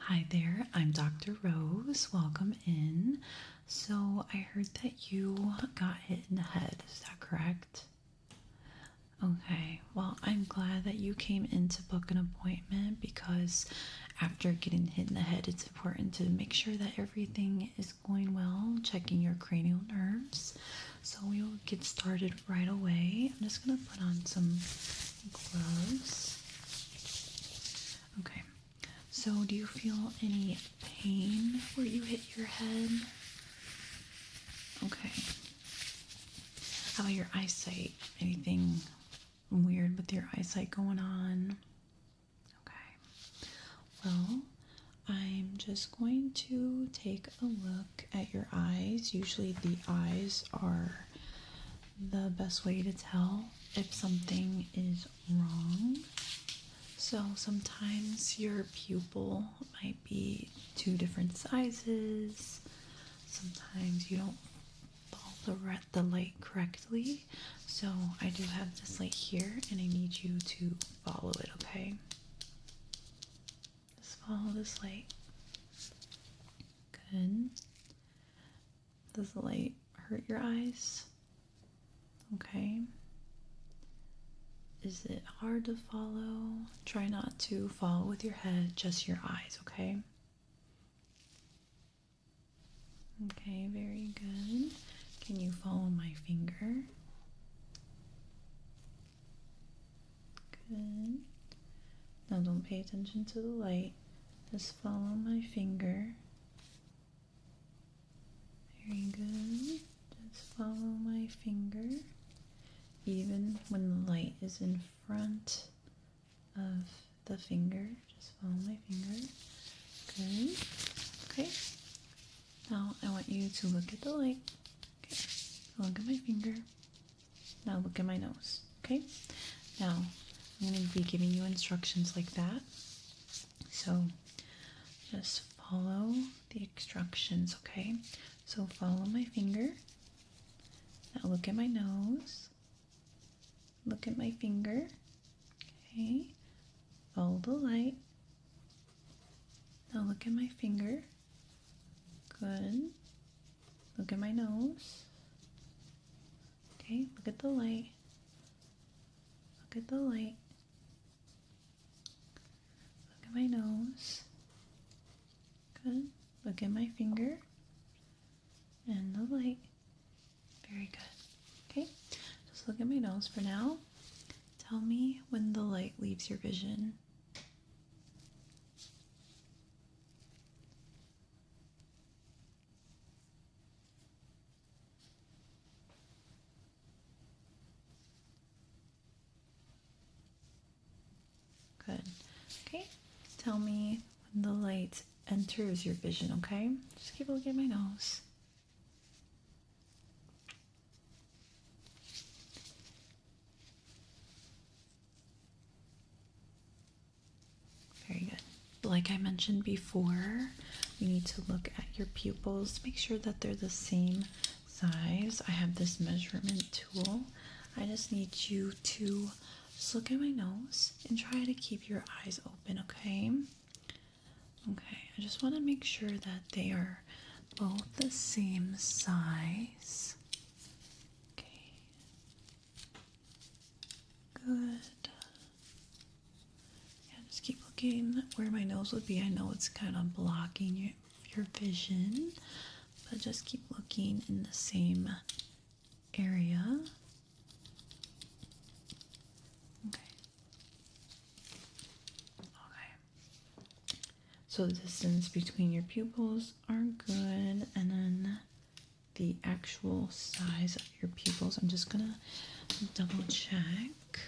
Hi there, I'm Dr. Rose. Welcome in. So, I heard that you got hit in the head. Is that correct? Okay, well, I'm glad that you came in to book an appointment because after getting hit in the head, it's important to make sure that everything is going well, checking your cranial nerves. So, we will get started right away. I'm just going to put on some gloves. Okay. So, do you feel any pain where you hit your head? Okay. How about your eyesight? Anything weird with your eyesight going on? Okay. Well, I'm just going to take a look at your eyes. Usually, the eyes are the best way to tell if something is wrong. So sometimes your pupil might be two different sizes. Sometimes you don't follow the light correctly. So I do have this light here and I need you to follow it, okay? Just follow this light. Good. Does the light hurt your eyes? Okay. Is it hard to follow? Try not to follow with your head, just your eyes, okay? Okay, very good. Can you follow my finger? Good. Now don't pay attention to the light. Just follow my finger. Very good. Just follow my finger. Even when the light is in front of the finger, just follow my finger. Good. Okay. Now I want you to look at the light. Okay. Look at my finger. Now look at my nose. Okay. Now I'm going to be giving you instructions like that. So just follow the instructions. Okay. So follow my finger. Now look at my nose. Look at my finger. Okay. Follow the light. Now look at my finger. Good. Look at my nose. Okay. Look at the light. Look at the light. Look at my nose. Good. Look at my finger. And the light. Very good. Okay. Just look at my nose for now. Tell me when the light leaves your vision. Good. Okay. Tell me when the light enters your vision, okay? Just keep looking at my nose. Very good. Like I mentioned before, we need to look at your pupils, make sure that they're the same size. I have this measurement tool. I just need you to just look at my nose and try to keep your eyes open, okay? Okay, I just want to make sure that they are both the same size. Okay. Good. Just keep looking where my nose would be. I know it's kind of blocking your vision, but just keep looking in the same area. Okay. Okay. So the distance between your pupils are good, and then the actual size of your pupils, I'm just gonna double check.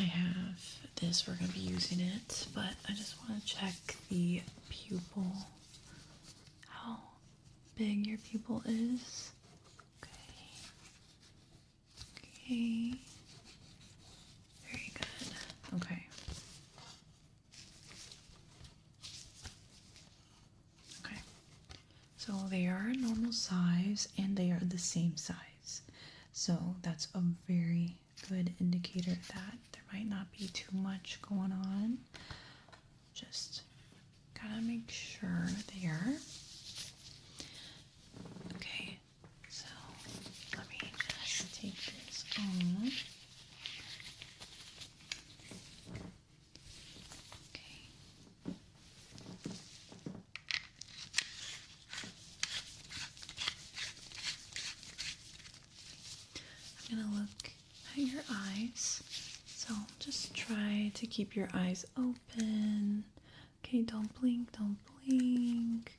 I have this, we're going to be using it, but I just want to check the pupil, how big your pupil is. Okay. Very good. Okay. Okay. So they are a normal size and they are the same size. So that's a very good indicator that there might not be too much going on. just gotta make sure there. Okay, so let me just take this off. Okay. I'm gonna look at your eyes. So just try to keep your eyes open. Okay, don't blink, don't blink,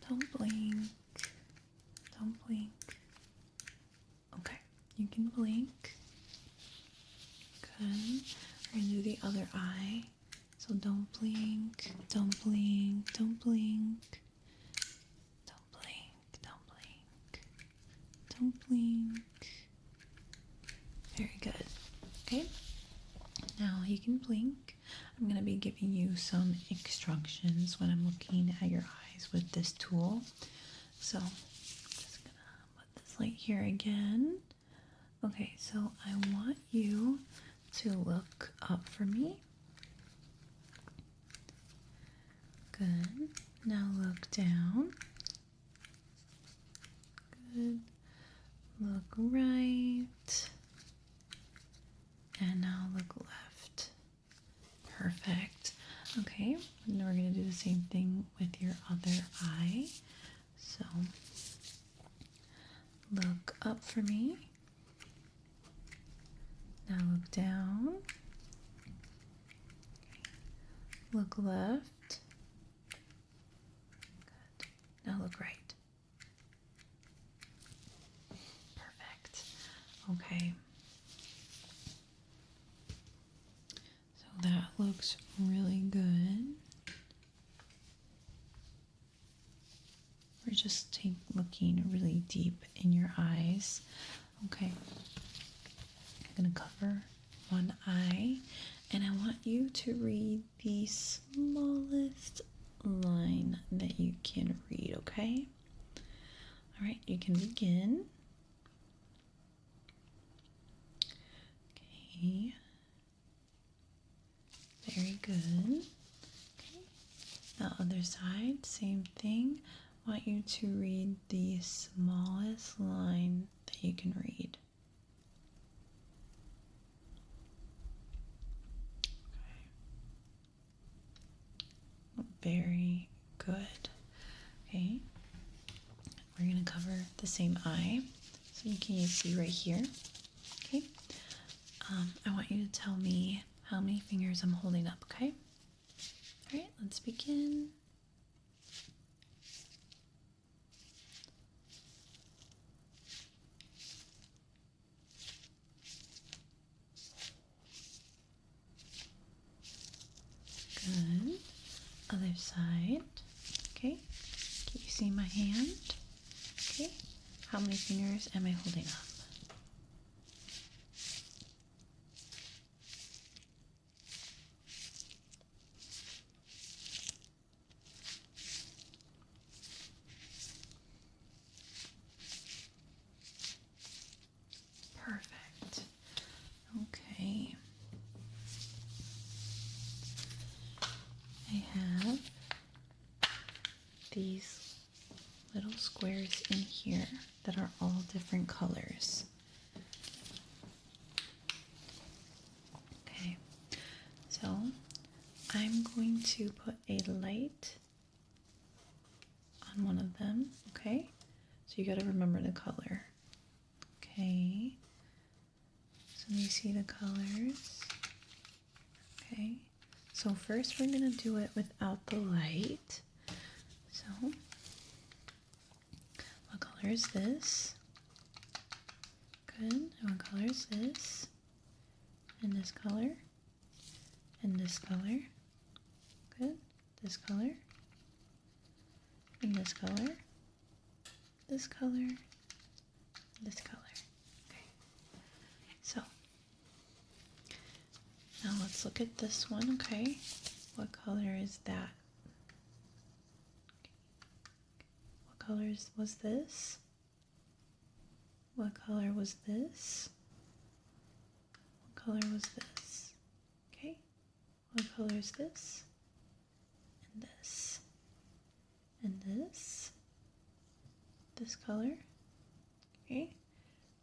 don't blink, don't blink. Okay, you can blink. Good. We're gonna do the other eye. So don't blink, don't blink, don't blink. Don't blink, don't blink, don't blink. Very good. Okay, now you can blink. I'm going to be giving you some instructions when I'm looking at your eyes with this tool. So I'm just going to put this light here again. Okay, so I want you to look up for me. Good. Now look down. Good. Look right. And now look left. Perfect. Okay, and we're going to do the same thing with your other eye. So look up for me. Now look down. Look left. Good. Now look right. Perfect. Okay. That looks really good. We're just looking really deep in your eyes. Okay. I'm going to cover one eye, and I want you to read the smallest line that you can read, okay? All right, you can begin. Okay. Very good. Okay. Now other side, same thing. I want you to read the smallest line that you can read. Okay. Very good. Okay. We're going to cover the same eye. So you can see right here. Okay. I want you to tell me how many fingers I'm holding up, okay? All right, let's begin. Good. Other side. Okay. Can you see my hand? Okay. How many fingers am I holding up? Perfect. Okay. I have these little squares in here that are all different colors. Okay. So I'm going to put a light on one of them, okay? So you got to remember the color. Okay. So you see the colors. Okay. So first we're going to do it without the light. So what color is this? Good. And what color is this? And this color? And this color? Good. This color? And this color? This color? This color. Okay. So now let's look at this one, okay? What color is that? What color was this? What color was this? What color was this? Okay. What color is this? and this color. Okay,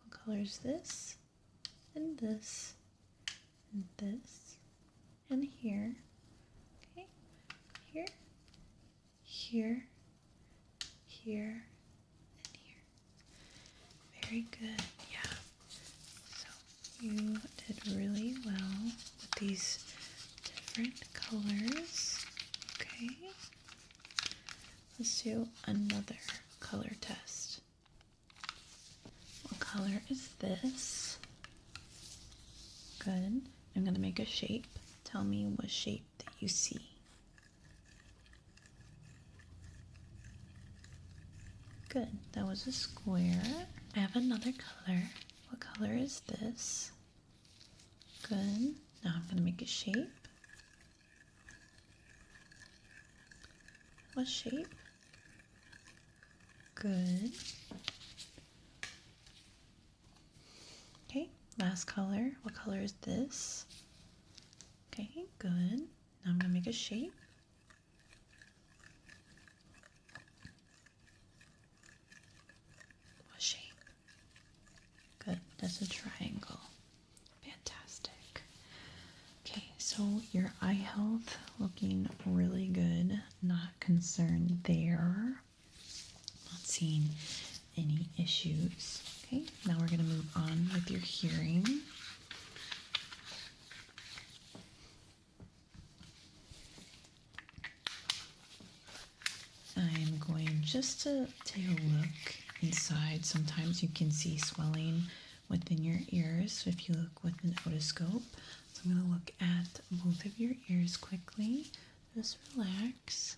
what color is this? And this, and this, and here. Okay, here, here, here, and here. Very good, yeah. So you did really well with these different colors. Okay, let's do another color test. What color is this? Good. I'm going to make a shape. Tell me what shape that you see. Good. That was a square. I have another color. What color is this? Good. Now I'm going to make a shape. What shape? Good. Okay, last color. What color is this? Okay, good. Now I'm going to make a shape. What shape? Good. That's a triangle. Fantastic. Okay, so your eye health looking really good. Not concerned there. Not seeing any issues. Okay, now we're going to move on with your hearing. I'm going just to take a look inside. Sometimes you can see swelling within your ears, so if you look with an otoscope. So I'm going to look at both of your ears quickly. Just relax.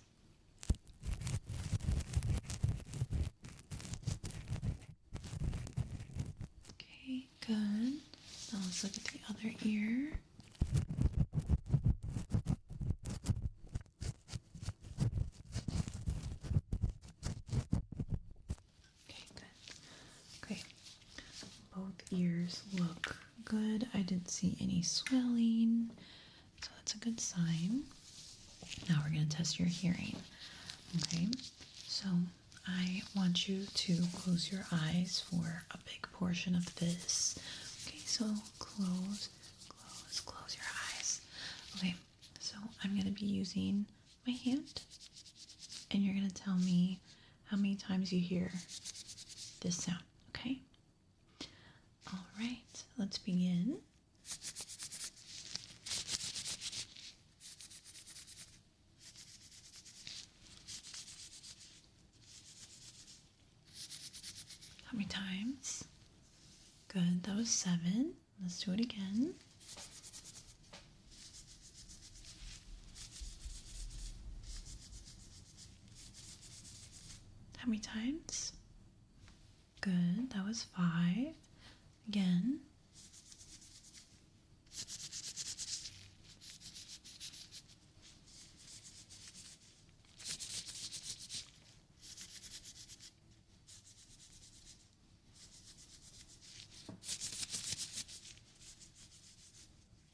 Okay, good. Now let's look at the other ear. Okay, good. Okay, both ears look good. I didn't see any swelling, so that's a good sign. Now we're going to test your hearing. Okay, so I want you to close your eyes for a big portion of this. Okay, so close your eyes. Okay, so I'm going to be using my hand, and you're going to tell me how many times you hear this sound, okay? All right, let's begin. How many times? Good, that was 7. Let's do it again. How many times? Good, that was 5. Again.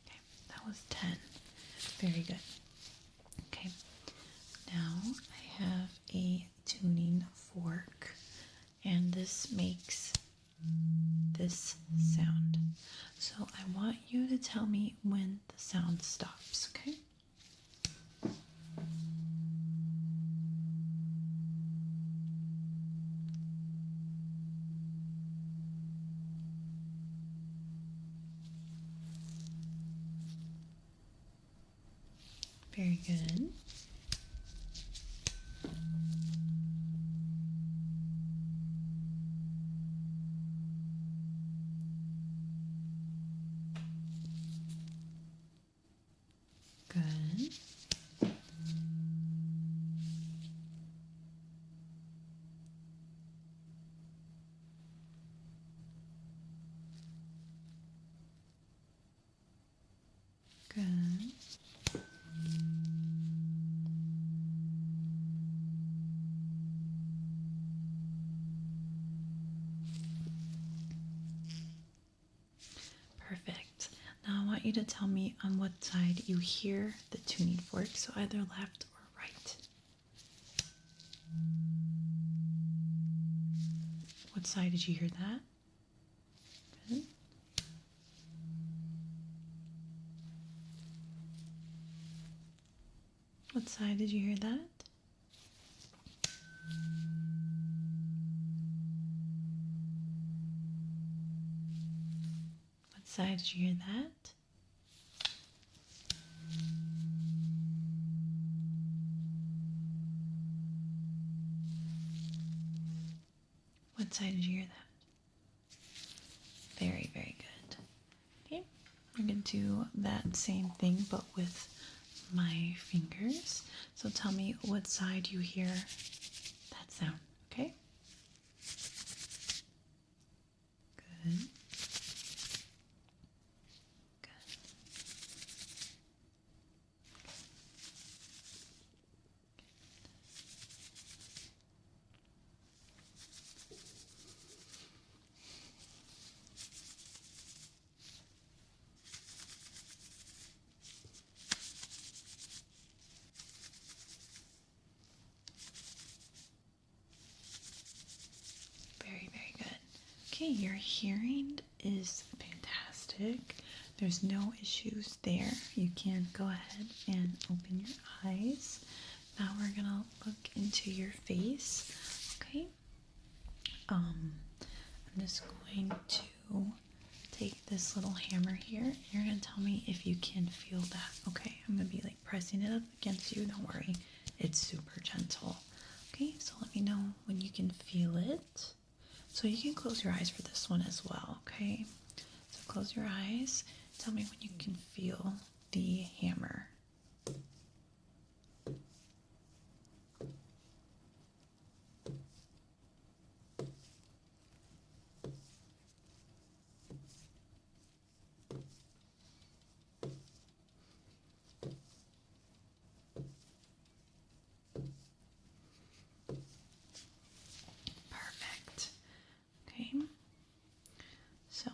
Okay, that was 10. Very good. Okay, now I have a tuning fork, and this makes this sound. So I want you to tell me when the sound stops, okay? Very good. Good. Good. Perfect. Now I want you to tell me on what side you hear the tuning fork, so either left or right. What side did you hear that? Good. What side did you hear that? What side did you hear that? What side did you hear that? Very, very good. Okay, we're going to do that same thing but with my fingers. So tell me what side you hear that sound, okay? Good. Good. Very, very good. Okay, your hearing is fantastic. There's no issues there. You can go ahead and open your eyes. Now we're gonna look into your face. Okay. I'm just going to take this little hammer here. You're gonna tell me if you can feel that. Okay, I'm gonna be like pressing it up against you. Don't worry, it's super gentle. Okay, so let me know when you can feel it. So you can close your eyes for this one as well. Okay, so close your eyes. Tell me when you can feel the hammer. Perfect. Okay, so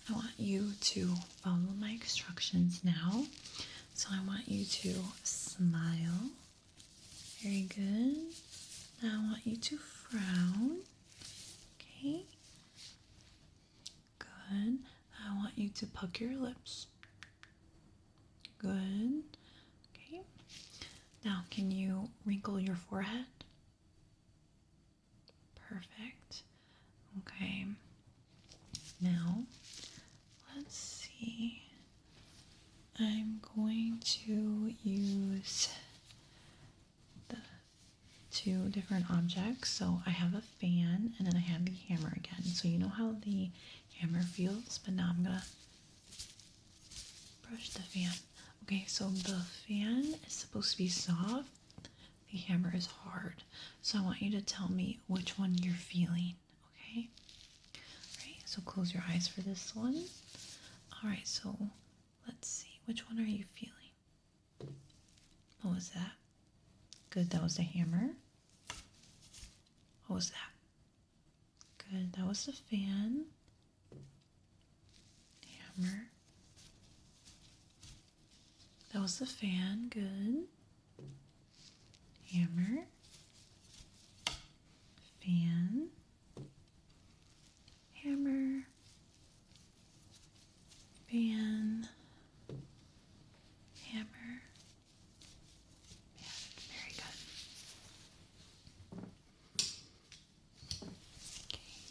I want you to follow my instructions now. So I want you to smile. Very good. Now I want you to frown. Okay. Good. I want you to pucker your lips. Good. Okay. Now can you wrinkle your forehead? Perfect. Okay. Now, let's see. I'm going to use the two different objects. So I have a fan and then I have the hammer again. So you know how the hammer feels, but now I'm gonna brush the fan. Okay, so the fan is supposed to be soft. The hammer is hard. So I want you to tell me which one you're feeling, okay? All right, so close your eyes for this one. All right, so let's see. Which one are you feeling? What was that? Good, that was the hammer. What was that? Good, that was the fan. Hammer. That was the fan, good. Hammer. Fan. Hammer. Fan. Hammer. Fan. Very good. Okay.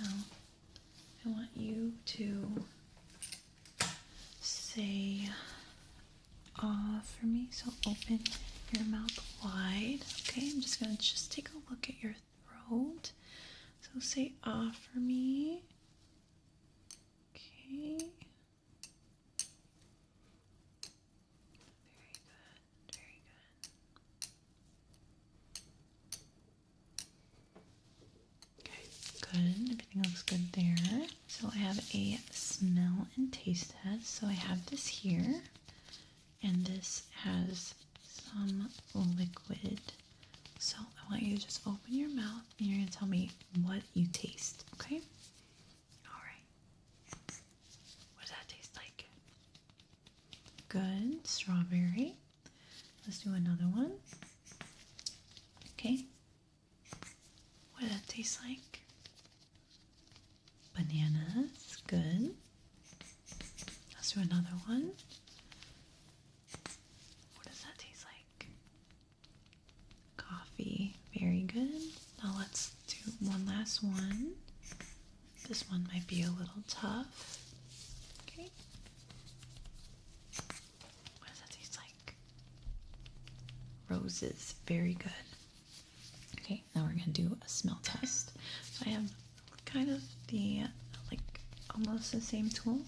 Now, I want you to say for me. So open your mouth wide. Okay, I'm just gonna take a look at your throat. So say for me. Okay. Very good. Very good. Okay, good. Everything looks good there. So I have a smell and taste test. So I have this here. And this has some liquid. So I want you to just open your mouth and you're going to tell me what you taste, okay? All right. What does that taste like? Good. Strawberry. let's do another one. Okay. What does that taste like? Bananas. Good. Let's do another one. What does that taste like? Coffee. Very good. Now let's do one last one. This one might be a little tough. Okay. What does that taste like? Roses. Very good. Okay, now we're going to do a smell test. So I have kind of the, like, almost the same tool,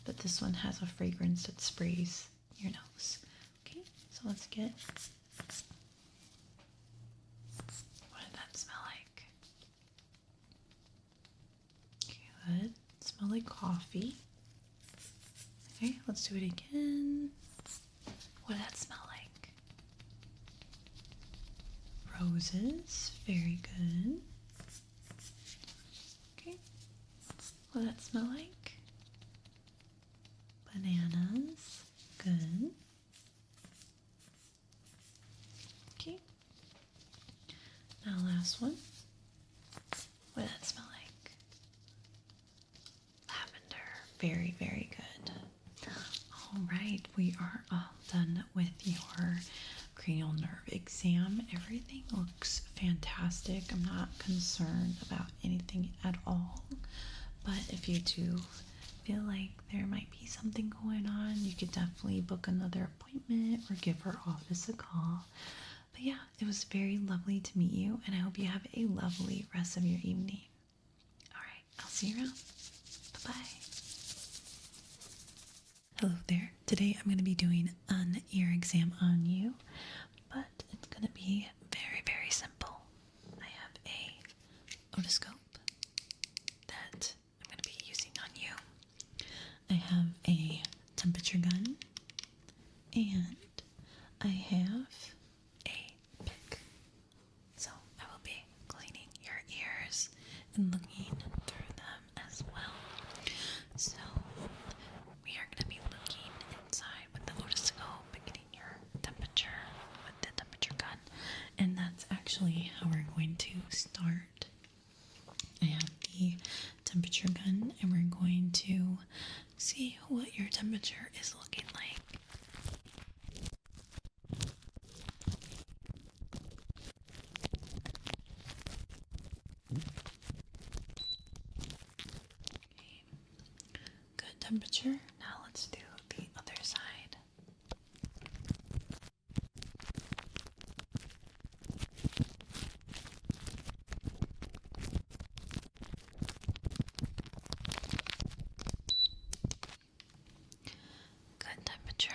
but this one has a fragrance that sprays your nose. Okay, so let's get, what did that smell like? Good, smell like coffee. Okay, let's do it again. What did that smell like? Roses, very good. Okay, what does that smell like? Bananas, good. Okay, now last one. What does that smell like? Lavender, very, very good. All right, we are all done with your cranial nerve exam. Everything looks fantastic. I'm not concerned about anything at all. But if you do feel like there might be something going on, you could definitely book another appointment or give our office a call. But yeah, it was very lovely to meet you, and I hope you have a lovely rest of your evening. All right, I'll see you around. Bye-bye. Hello there. Today I'm going to be doing an ear exam on you, but it's going to be very, very simple. I have a otoscope that I'm going to be using on you. I have a temperature gun, and I have a pick. So I will be cleaning your ears and looking through them as well. So we are going to be looking inside with the otoscope and getting your temperature with the temperature gun. And that's actually how we're going to start. I have the temperature gun, and we're going to see what your temperature is looking like. Okay. Good temperature. Now let's do the other side. Good temperature.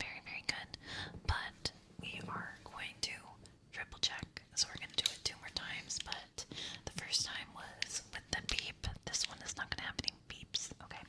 Very, very good. But we are going to triple check. So we're going to do it 2 more times. But the first time was with the beep. This one is not going to have any beeps. Okay.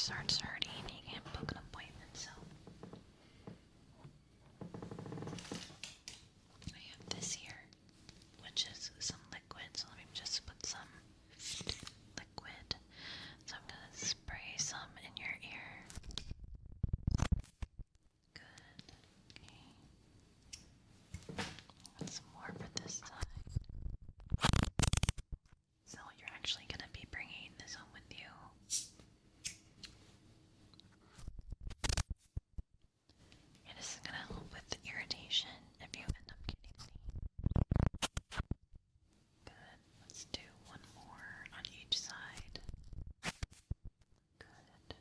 starts hurting, you can't book an appointment, so I have this here, which is some liquid, so let me just put some liquid. So I'm gonna spray some in your ear. Good. Okay. Got some more for this side. So you're actually gonna be bringing this home with you. And this is gonna help with the irritation if you end up getting any. Good. Let's do one more on each side. Good.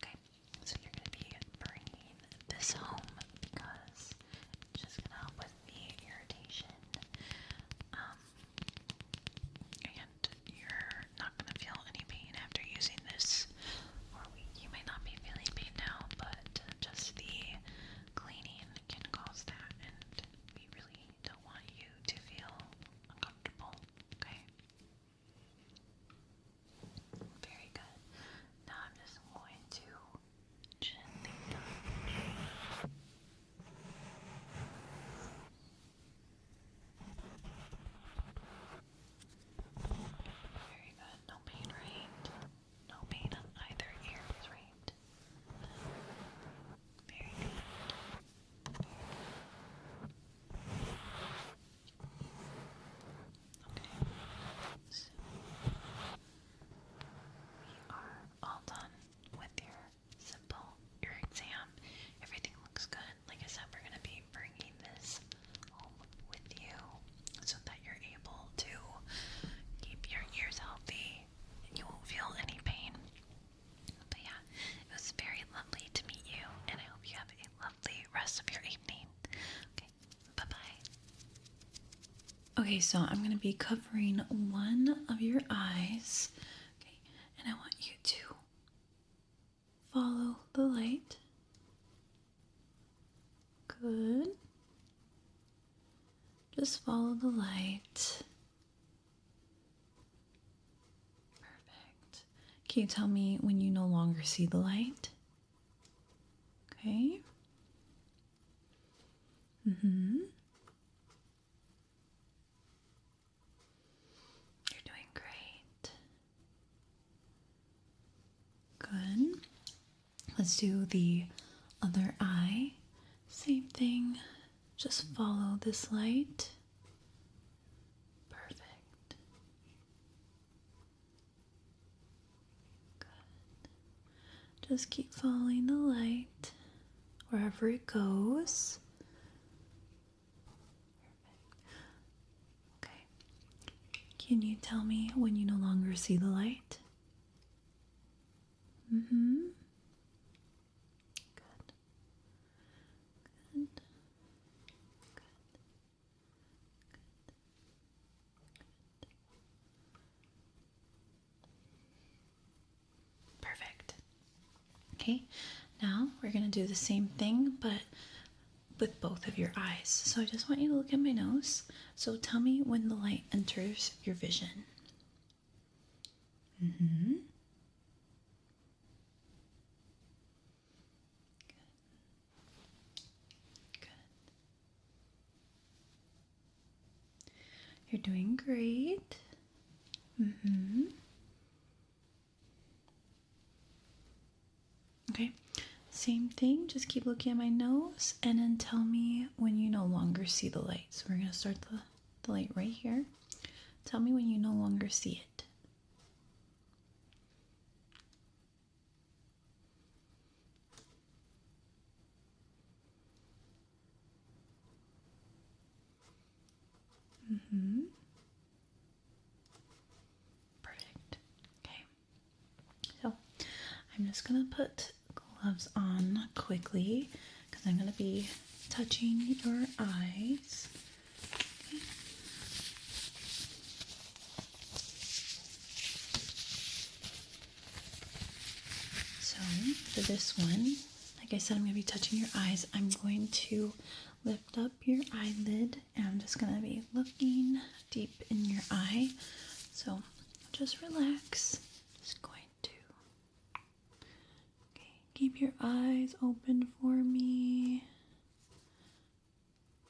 Okay, so you're going to be bringing this home because it's just going to help with the irritation. And you're not going to feel any pain after using this. Or you might not be feeling pain now, but just the cleaning can cause that. And we really don't want you to feel uncomfortable. Okay? Very good. Now I'm just going to gently touch. Very good. No pain, right? No pain on either ears, right? Very good. Okay. So we are all done with your simple ear exam. Everything looks good. Like I said, we're going to be bringing this home with you so that you're able to keep your ears healthy and you won't feel any pain. But yeah, it was very lovely to meet you, and I hope you have a lovely rest of your evening. Okay, bye-bye. Okay, so I'm going to be covering one of your eyes. Okay, and I want you to follow the light. Good. Just follow the light. Perfect. Can you tell me when you no longer see the light? Okay. You're doing great. Good. Let's do the other eye. Same thing. Just follow this light. Perfect. Good. Just keep following the light wherever it goes. Perfect. Okay. Can you tell me when you no longer see the light? Good. Good. Perfect. Okay, now we're going to do the same thing, but with both of your eyes. So I just want you to look at my nose. So tell me when the light enters your vision. Good. Good. You're doing great. Okay, same thing. Just keep looking at my nose and then tell me when you no longer see the light. So we're going to start the light right here. Tell me when you no longer see it. Perfect. Okay. So I'm just going to put gloves on quickly because I'm going to be touching your eyes. Okay. So for this one, like I said, I'm going to be touching your eyes. I'm going to lift up your eyelid and I'm just going to be looking deep in your eye. So just relax. Just going to. Okay, keep your eyes open for me.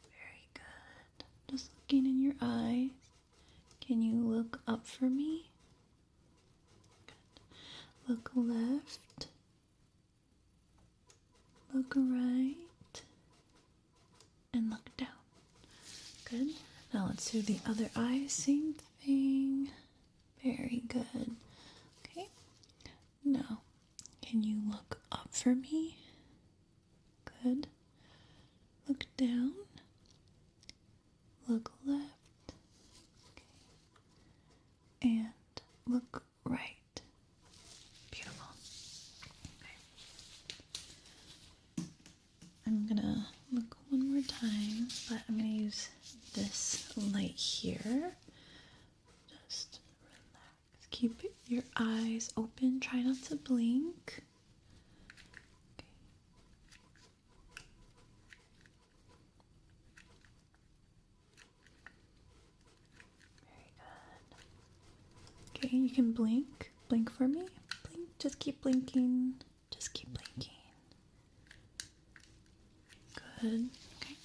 Very good. Just looking in your eyes. Can you look up for me? Good. Look left. Look right. And look down. Good. Now let's do the other eye. Same thing. Very good. Okay. Now, can you look up for me? Good. Look down. Look left. Okay. And look right. Beautiful. Okay. I'm gonna look one more time, but I'm gonna use this light here. Just relax. Keep your eyes open. Try not to blink. Okay. Very good. Okay, you can blink. Blink for me. Blink. Just keep blinking. Just keep blinking. Good. Okay.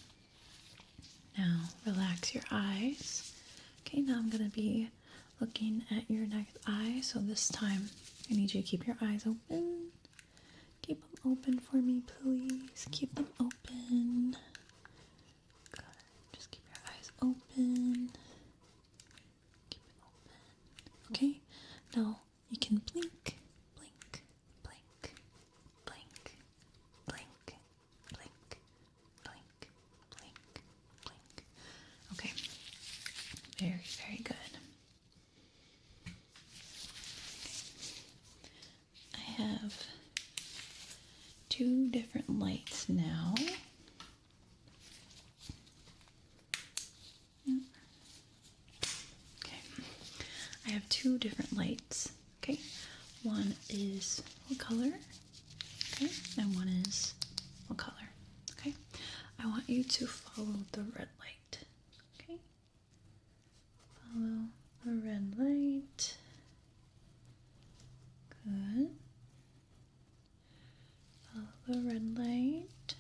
Now relax your eyes. Okay, now I'm going to be looking at your next eye. So this time I need you to keep your eyes open. Keep them open for me, please. Keep them open. Good. Just keep your eyes open. Keep it open. Okay, now you can blink. Blink. Blink. Blink. Blink. Blink. Blink. Blink. Blink. Okay. Very, very good. I have two different lights now. Okay. I have two different lights. Okay. One is what color? Okay. And one is what color? Okay. I want you to follow the red light. Okay. Follow the red light. Good. Follow the red light.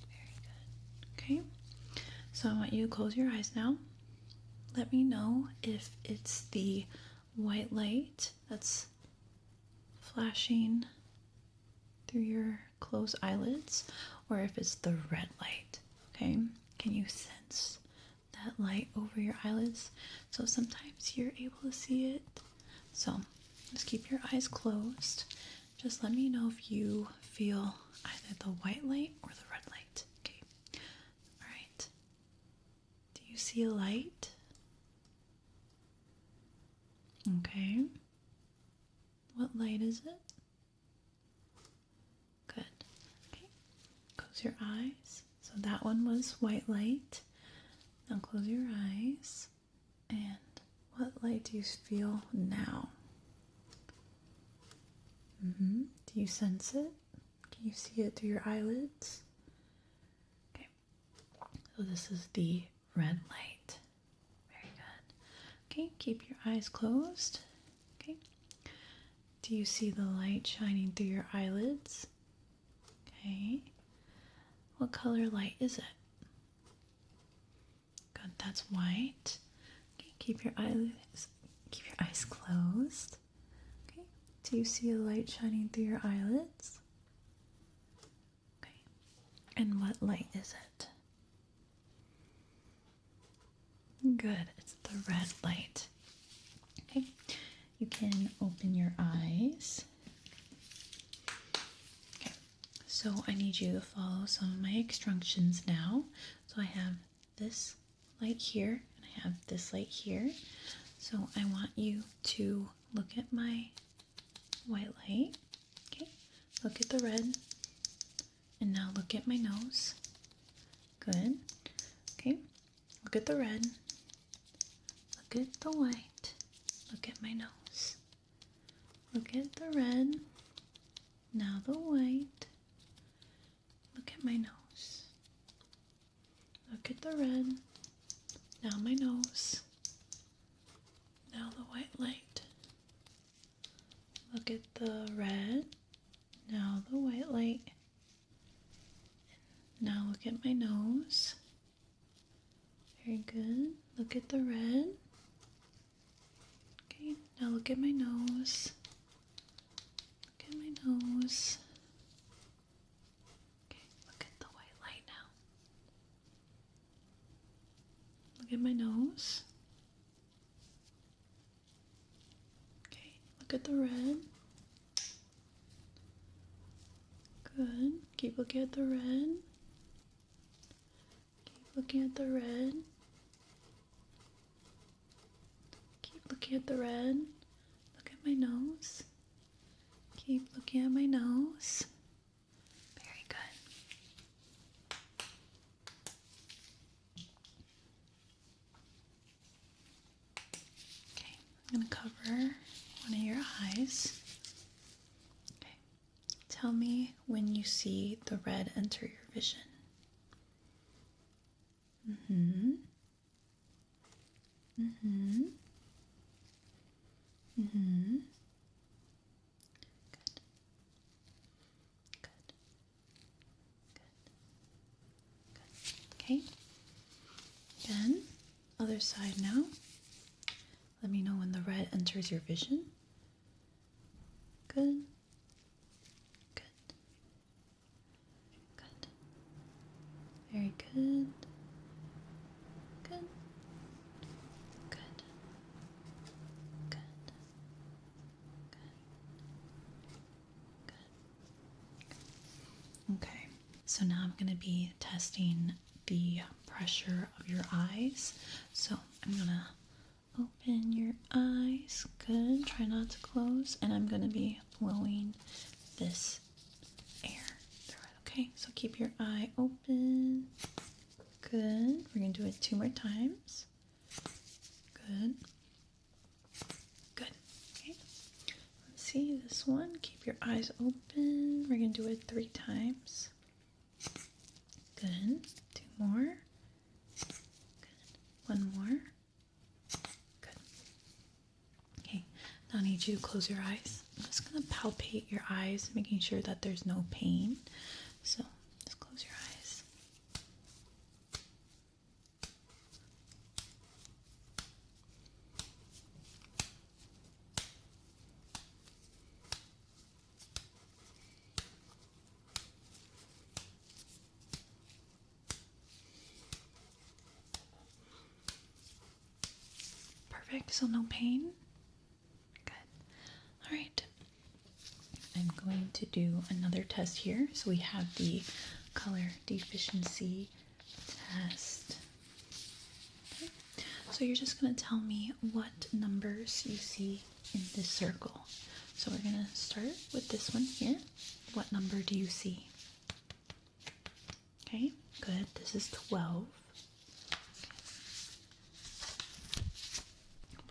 Very good. Okay. So I want you to close your eyes now. Let me know if it's the white light that's flashing through your closed eyelids or if it's the red light. Okay. Can you sense that light over your eyelids? So sometimes you're able to see it. So just keep your eyes closed. Just let me know if you feel either the white light or the red light. Okay. All right. Do you see a light? Okay. What light is it? Good. Okay. Close your eyes. So that one was white light. Now close your eyes. And what light do you feel now? Do you sense it? Can you see it through your eyelids? Okay. So this is the red light. Very good. Okay, keep your eyes closed. Okay. Do you see the light shining through your eyelids? Okay. What color light is it? Good, that's white. Okay, keep your eyes closed. Okay. Do you see a light shining through your eyelids? Okay. And what light is it? Good, it's the red light. Okay. You can open your eyes. Okay. So I need you to follow some of my instructions now. So I have this light here and I have this light here. So I want you to look at my white light. Okay. Look at the red. And now look at my nose. Good. Okay. Look at the red. Look at the white. Look at my nose. Look at the red. Now the white. Look at my nose. Look at the red. Now my nose. Now the white light. Look at the red. Now the white light. Now look at my nose. Very good. Look at the red. Okay, now look at my nose. Look at my nose. Okay, look at the white light now. Look at my nose. Okay, look at the red. Good. Keep looking at the red. Keep looking at the red. Keep looking at the red. Look at my nose. Keep looking at my nose. Very good. Okay, I'm going to cover one of your eyes. Okay, tell me when you see the red enter your vision. Mm-hmm. Mm-hmm. Mm-hmm. Good. Good. Good. Good. Okay. Again, other side now. Let me know when the red enters your vision. Good. Good. Good. Very good. Good. Good. Good. Good. Okay. So now I'm going to be testing the pressure of your eyes. So I'm going to open your eyes. Good. Try not to close. And I'm going to be blowing this air through it. Okay. So keep your eye open. Good. We're going to do it 2 more times. Good. Good. Okay. Let's see this one. Keep your eyes open. We're going to do it 3 times. Good. 2 more. Good. 1 more. Good. Okay. Now I need you to close your eyes. I'm just going to palpate your eyes, making sure that there's no pain. So just close your eyes. Perfect. So no pain. Good. All right. I'm going to do another test here. So we have the color deficiency test. Okay. So you're just going to tell me what numbers you see in this circle. So we're going to start with this one here. What number do you see? Okay, good. This is 12.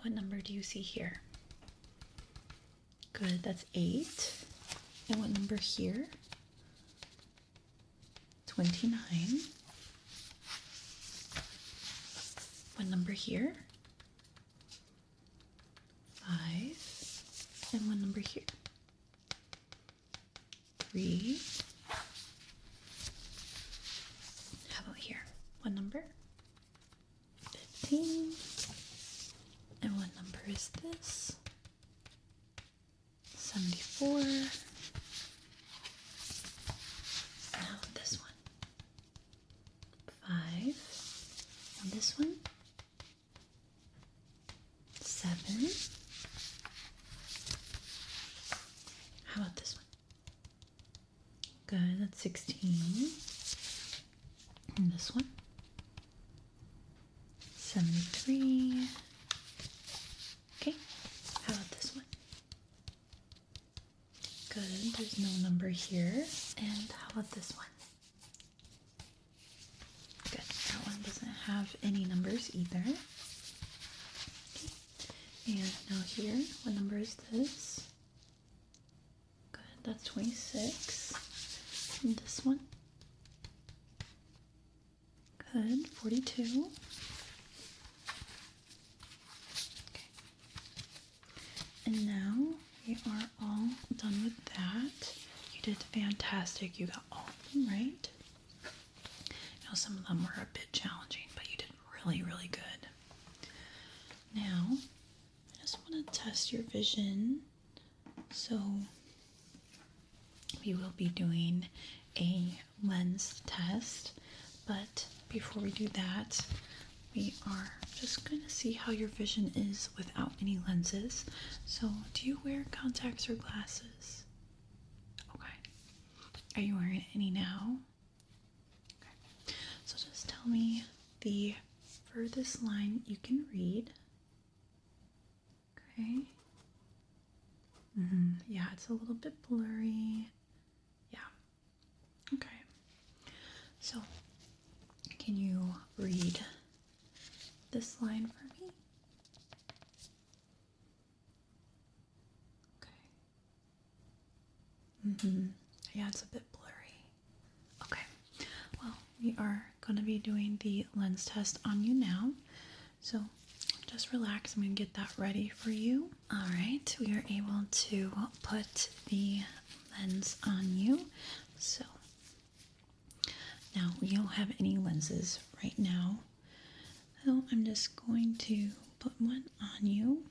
What number do you see here? Good, that's 8. And what number here? 29. What number here? 5. And what number here? 3. How about here? What number? 15. And what number is this? 74. Now this one. 5. And this one? 7. How about this one? Good, that's 16. And this one? 73. Okay, how about this one? Good, there's no number here. And how about this one? Good, that one doesn't have any numbers either. Okay. And now here, what number is this? Good, that's 26. And this one? Good, 42. And now we are all done with that. You did fantastic. You got all of them right. I know some of them were a bit challenging, but you did really, really good. Now, I just want to test your vision. So, we will be doing a lens test, but before we do that, we are just going to see how your vision is without any lenses. So, do you wear contacts or glasses? Okay. Are you wearing any now? Okay. So, just tell me the furthest line you can read. Okay. Yeah, it's a little bit blurry. Yeah. Okay. So, can you read this line for me? Okay. Yeah, it's a bit blurry. Okay. Well, we are going to be doing the lens test on you now. So, just relax. I'm going to get that ready for you. All right. We are able to put the lens on you. So, now we don't have any lenses right now. So, I'm just going to put one on you.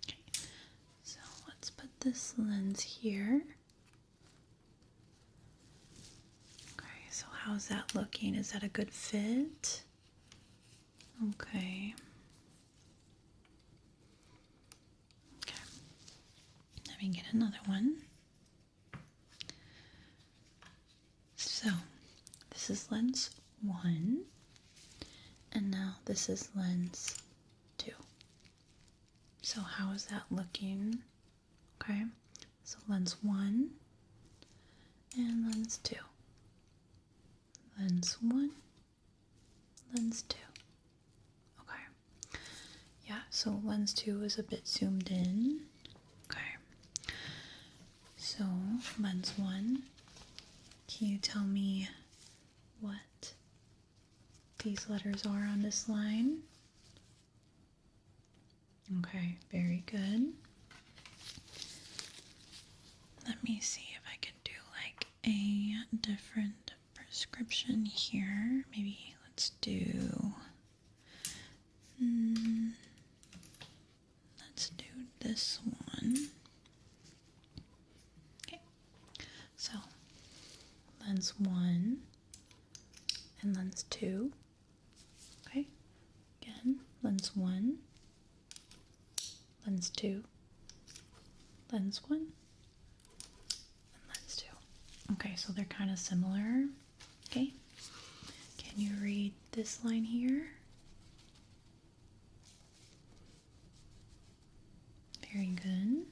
Okay. So, let's put this lens here. Okay. So, how's that looking? Is that a good fit? Okay. Let me get another one. So, this is lens 1, and now this is lens 2. So, how is that looking? Okay, so lens 1 and lens 2. Lens 1, lens 2. Okay, yeah, so lens 2 is a bit zoomed in. So, lens 1, can you tell me what these letters are on this line? Okay, very good. Let me see if I can do like a different prescription here. Maybe let's do this one. So, lens 1 and lens 2. Okay, again, lens 1, lens 2, lens 1, and lens 2. Okay, so they're kind of similar. Okay, can you read this line here? Very good.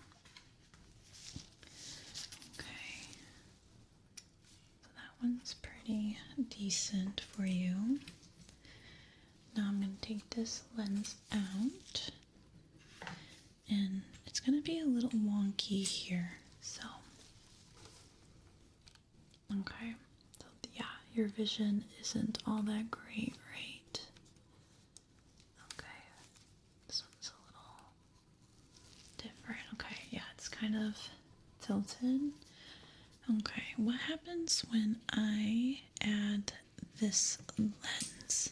One's pretty decent for you. Now I'm going to take this lens out, and it's going to be a little wonky here. So, okay. So, yeah, your vision isn't all that great, right? Okay. This one's a little different. Okay, yeah, it's kind of tilted. Okay, what happens when I add this lens?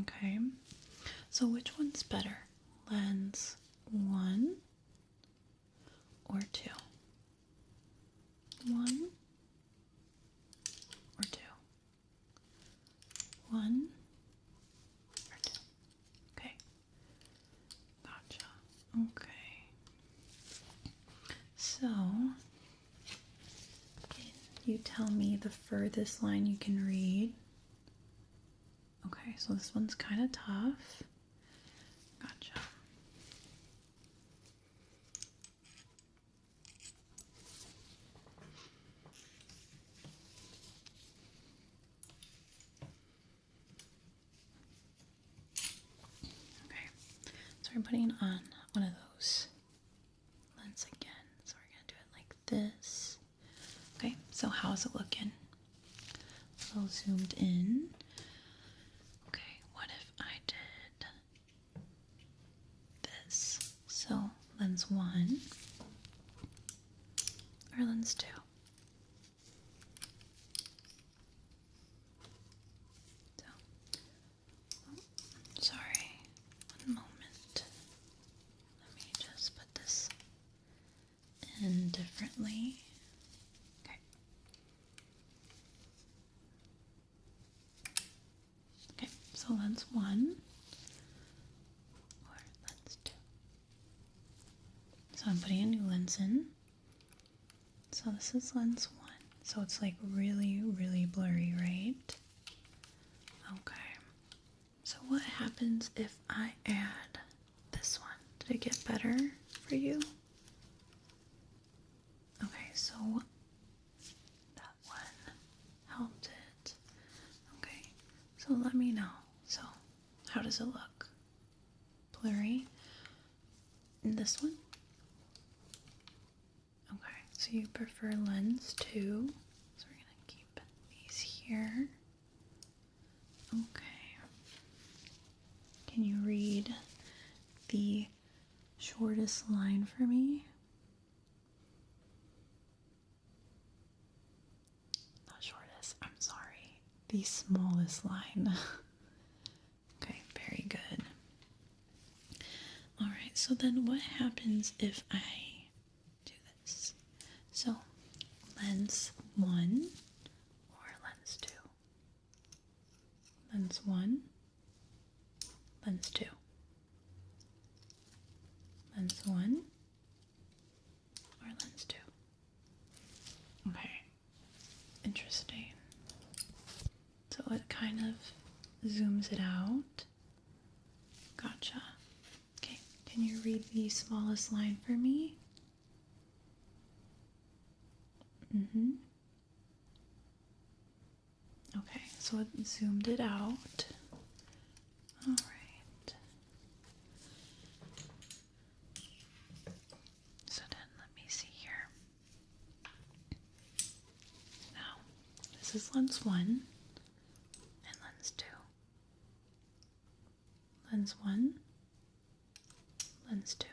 Okay, so which one's better? Lens 1 or 2? 1 or 2? 1 or 2? Okay, gotcha. Okay. So, can you tell me the furthest line you can read? Okay, so this one's kind of tough. Gotcha. Okay, so we're putting on one of those lens again. So we're going to do it like this. Okay, so how's it looking? A little zoomed in. Okay, what if I did lenses. So lens 1 or lens 2. So, sorry, one moment. Let me just put this in differently. Okay. Okay, so lens 1 or lens 2. So I'm putting a new lens in. So this is lens 1. So it's like really, really blurry, right? Okay. So what happens if I add this one? Did it get better for you? Okay, so that one helped it. Okay, so let me know. So how does it look? Blurry? And this one? Okay, so you prefer lens 2. So we're gonna keep these here. Okay. Can you read the shortest line for me? Not shortest, I'm sorry. The smallest line. Okay, very good. Alright, so then what happens if I do this? So, lens 1 or lens 2? Lens 1, lens 2. Lens 1 or lens 2. Okay, interesting. So it kind of zooms it out. Gotcha. Okay, can you read the smallest line for me? Okay, so it zoomed it out. All right. So then let me see here. Now, this is lens 1 and lens 2. Lens 1, lens 2.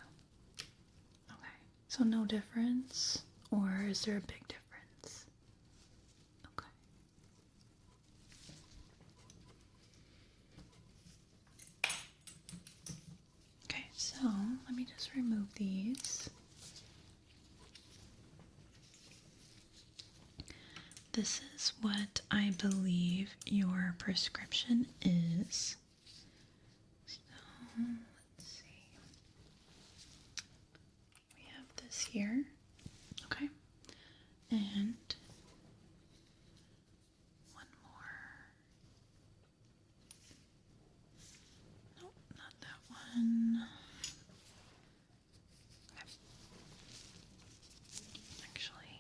Okay, so no difference, or is there a big difference? Okay. Okay, so let me just remove these. This is what I believe your prescription is. So, let's see. We have this here. Okay. And one more. Nope, not that one. Okay. Actually,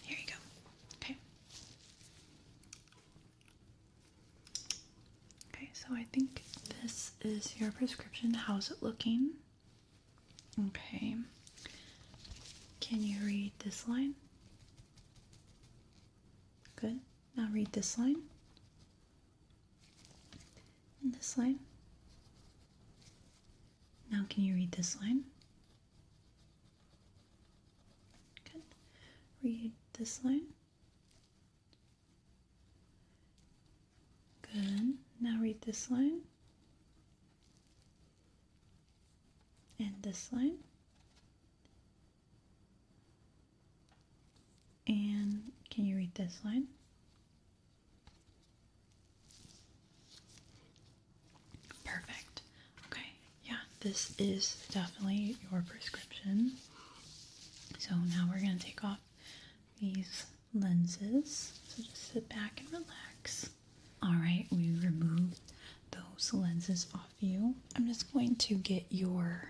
here you go. Okay. Okay, so I think this is your prescription. How's it looking? Okay. Can you read this line? Good. Now read this line. And this line. Now can you read this line? Good. Read this line. Good. Now read this line. And this line. And can you read this line? Perfect. Okay, yeah, this is definitely your prescription. So now we're going to take off these lenses. So just sit back and relax. Alright, we removed those lenses off you. I'm just going to get your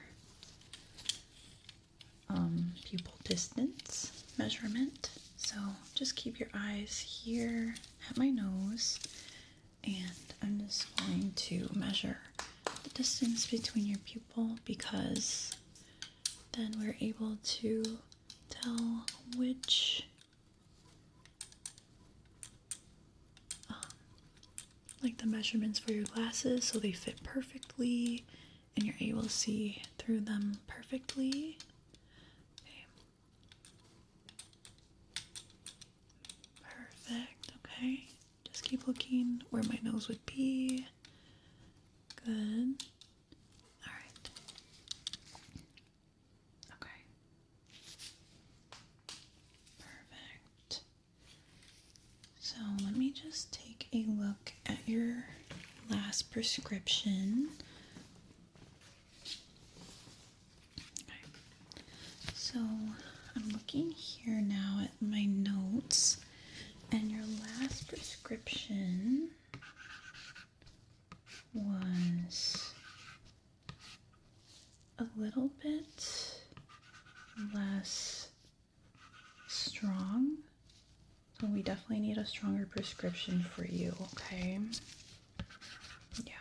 pupil distance measurement. So just keep your eyes here at my nose, and I'm just going to measure the distance between your pupil, because then we're able to tell which like the measurements for your glasses so they fit perfectly and you're able to see through them perfectly. Okay. Perfect. Okay. Just keep looking where my nose would be. Good. All right. Okay. Perfect. So let me just take a look at your last prescription. Okay. So I'm looking here now at my notes, and your last prescription was a little bit less strong. So we definitely need a stronger prescription for you, okay? Yeah.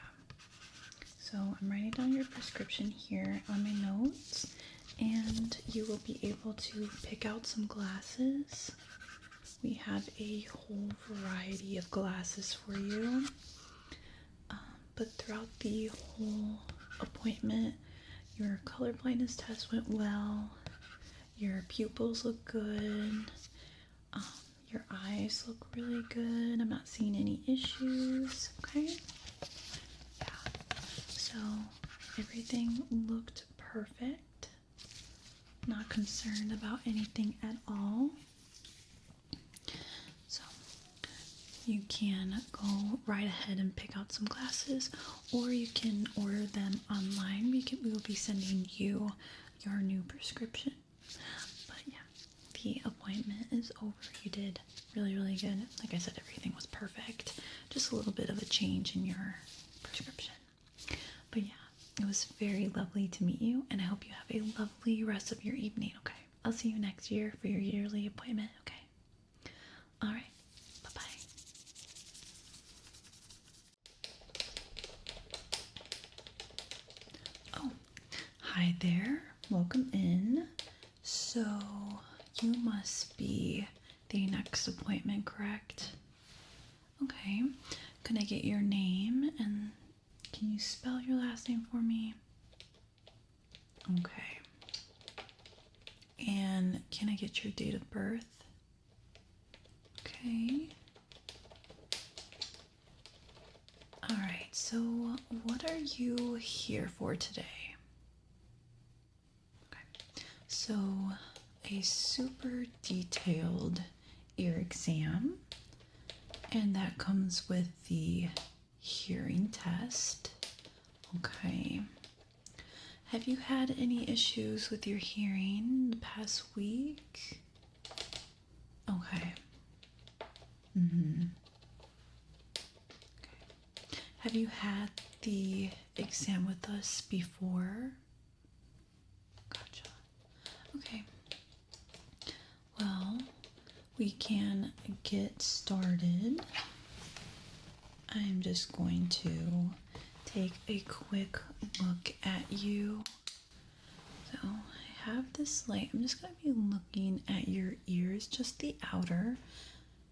So I'm writing down your prescription here on my notes, and you will be able to pick out some glasses. We have a whole variety of glasses for you. But throughout the whole appointment, your color blindness test went well. Your pupils look good. Your eyes look really good. I'm not seeing any issues. Okay. Yeah. So everything looked perfect. Not concerned about anything at all. So you can go right ahead and pick out some glasses, or you can order them online. We will be sending you your new prescription. But yeah, the appointment is over. You did really, really good. Like I said, everything was perfect. Just a little bit of a change in your prescription. But yeah, it was very lovely to meet you, and I hope you have a lovely rest of your evening, okay? I'll see you next year for your yearly appointment, okay? All right. Bye-bye. Oh, hi there. Welcome in. So, you must be the next appointment, correct? Okay. Can I get your name, and can you spell your last name for me? Okay. And can I get your date of birth? Okay. All right. So, what are you here for today? Okay. So, a super detailed ear exam, and that comes with the hearing test. Okay. Have you had any issues with your hearing the past week? Okay. Okay. Have you had the exam with us before? Gotcha. Okay. Well, we can get started. I'm just going to take a quick look at you. So I have this light. I'm just going to be looking at your ears, just the outer,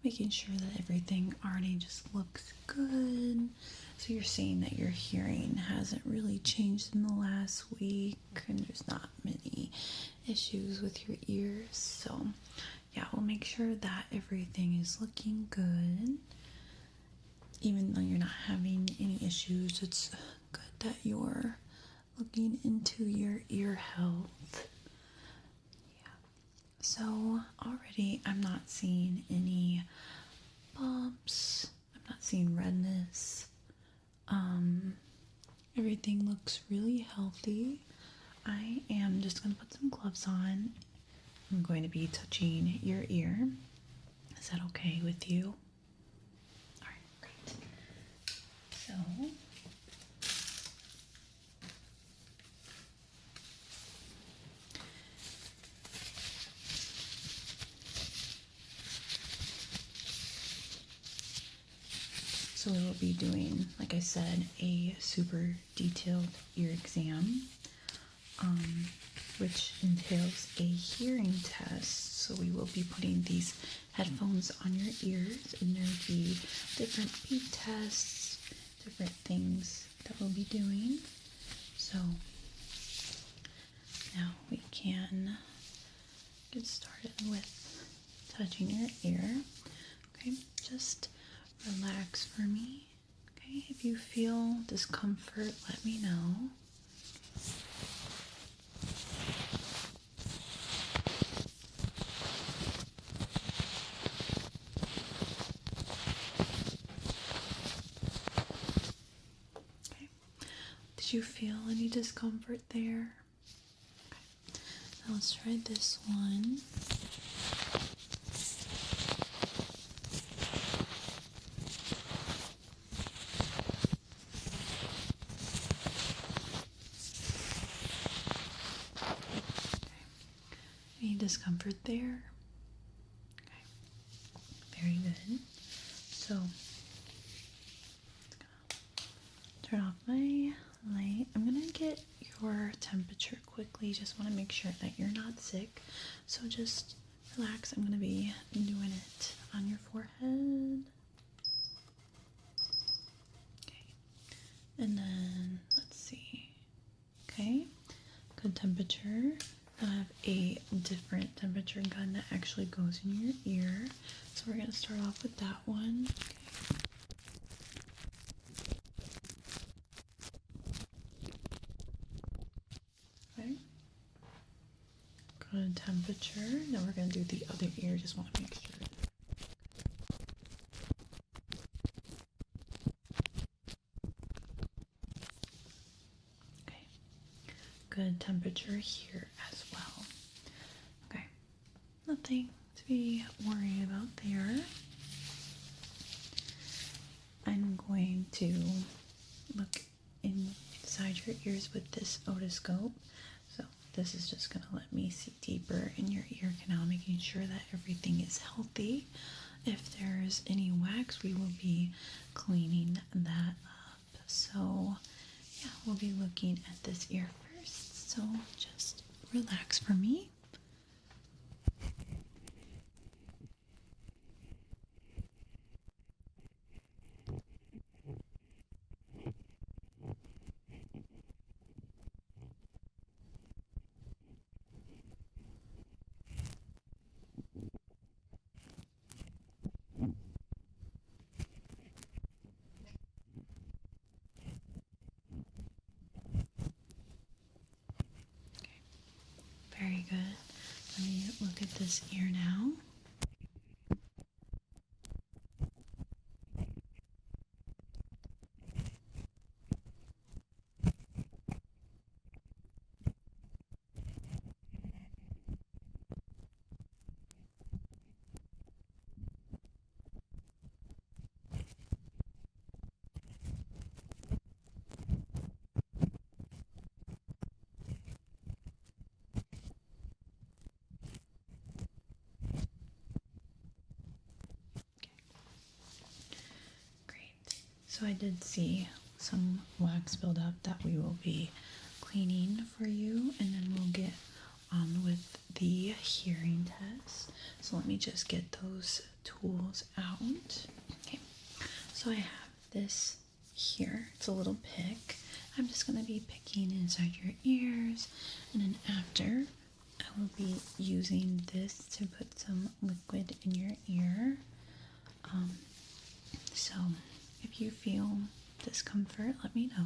making sure that everything already just looks good. So you're saying that your hearing hasn't really changed in the last week, and there's not many issues with your ears. So yeah, we'll make sure that everything is looking good. Even though you're not having any issues, it's good that you're looking into your ear health. Yeah. So already I'm not seeing any bumps. I'm not seeing redness. Everything looks really healthy. I am just going to put some gloves on. I'm going to be touching your ear. Is that okay with you? All right, great. So we will be doing, like I said, a super detailed ear exam, which entails a hearing test. So we will be putting these headphones on your ears, and there'll be different beep tests, different things that we'll be doing. So now we can get started with touching your ear. Okay, just relax for me. Okay, if you feel discomfort, let me know. Okay, did you feel any discomfort there? Okay, now let's try this one. Any discomfort there? Okay, very good. So, turn off my light. I'm gonna get your temperature quickly. Just want to make sure that you're not sick. So just relax. I'm gonna be doing it on your forehead. Okay, and then let's see. Okay, good temperature. I have a different temperature gun that actually goes in your ear. So we're going to start off with that one. Okay. Good temperature. Now we're going to do the other ear. Just want to make sure. Okay. Good temperature here as well. Okay. Nothing to be worried about there. I'm going to look inside your ears with this otoscope. So this is just going to let me see deeper in your ear canal, making sure that everything is healthy. If there's any wax, we will be cleaning that up. So yeah, we'll be looking at this ear first. So just relax for me. Very good. Let me look at this ear now. So I did see some wax buildup that we will be cleaning for you, and then we'll get on with the hearing test. So let me just get those tools out. Okay, so I have this here. It's a little pick. I'm just going to be picking inside your ears, and then after I will be using this to put some liquid in your ear. So if you feel discomfort, let me know.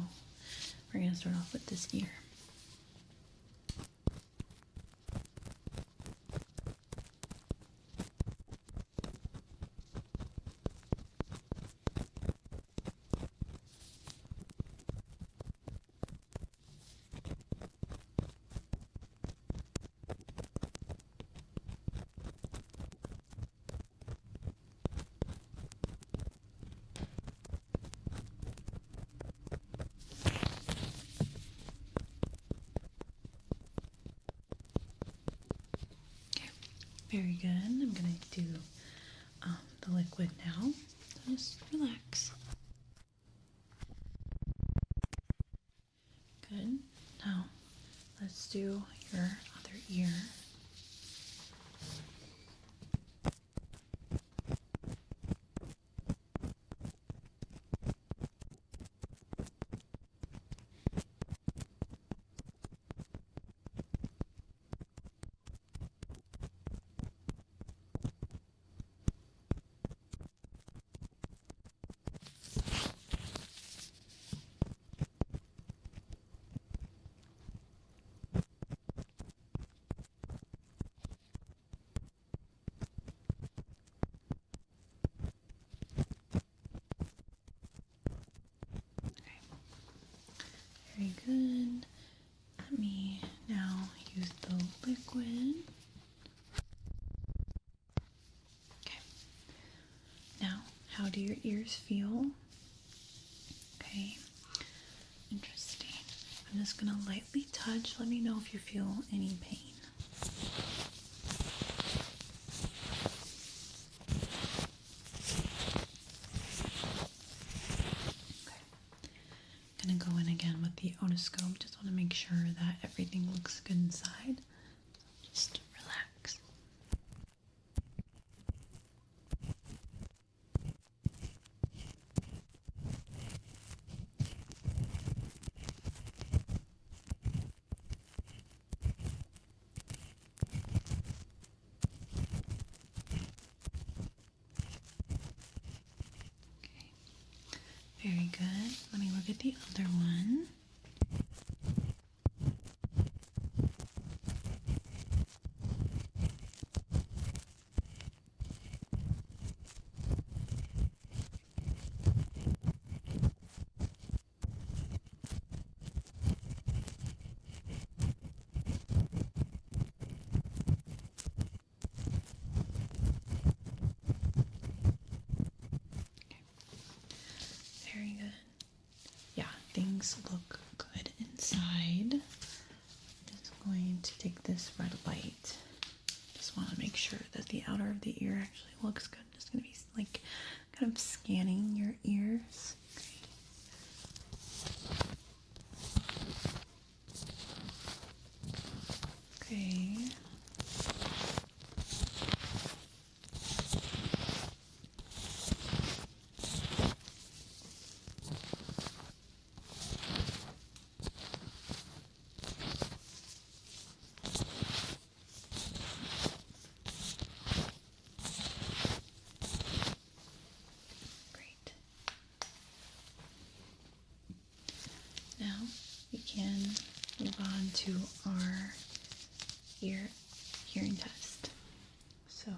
We're going to start off with this ear. Very good. I'm going to do the liquid now. So just relax. Good. Now let's do your other ear. Very good. Let me now use the liquid. Okay. Now, how do your ears feel? Okay. Interesting. I'm just gonna lightly touch. Let me know if you feel any pain. Gonna go in again with the otoscope. Just want to make sure that everything looks good inside. Just relax. Okay. Very good. Let me look at the other one. Very good. Yeah, things look good inside. Just going to take this red light. Just want to make sure that the outer of the ear actually looks good. Just going to be like kind of scanning your ears. Okay. Great. Now we can move on to our hearing test. So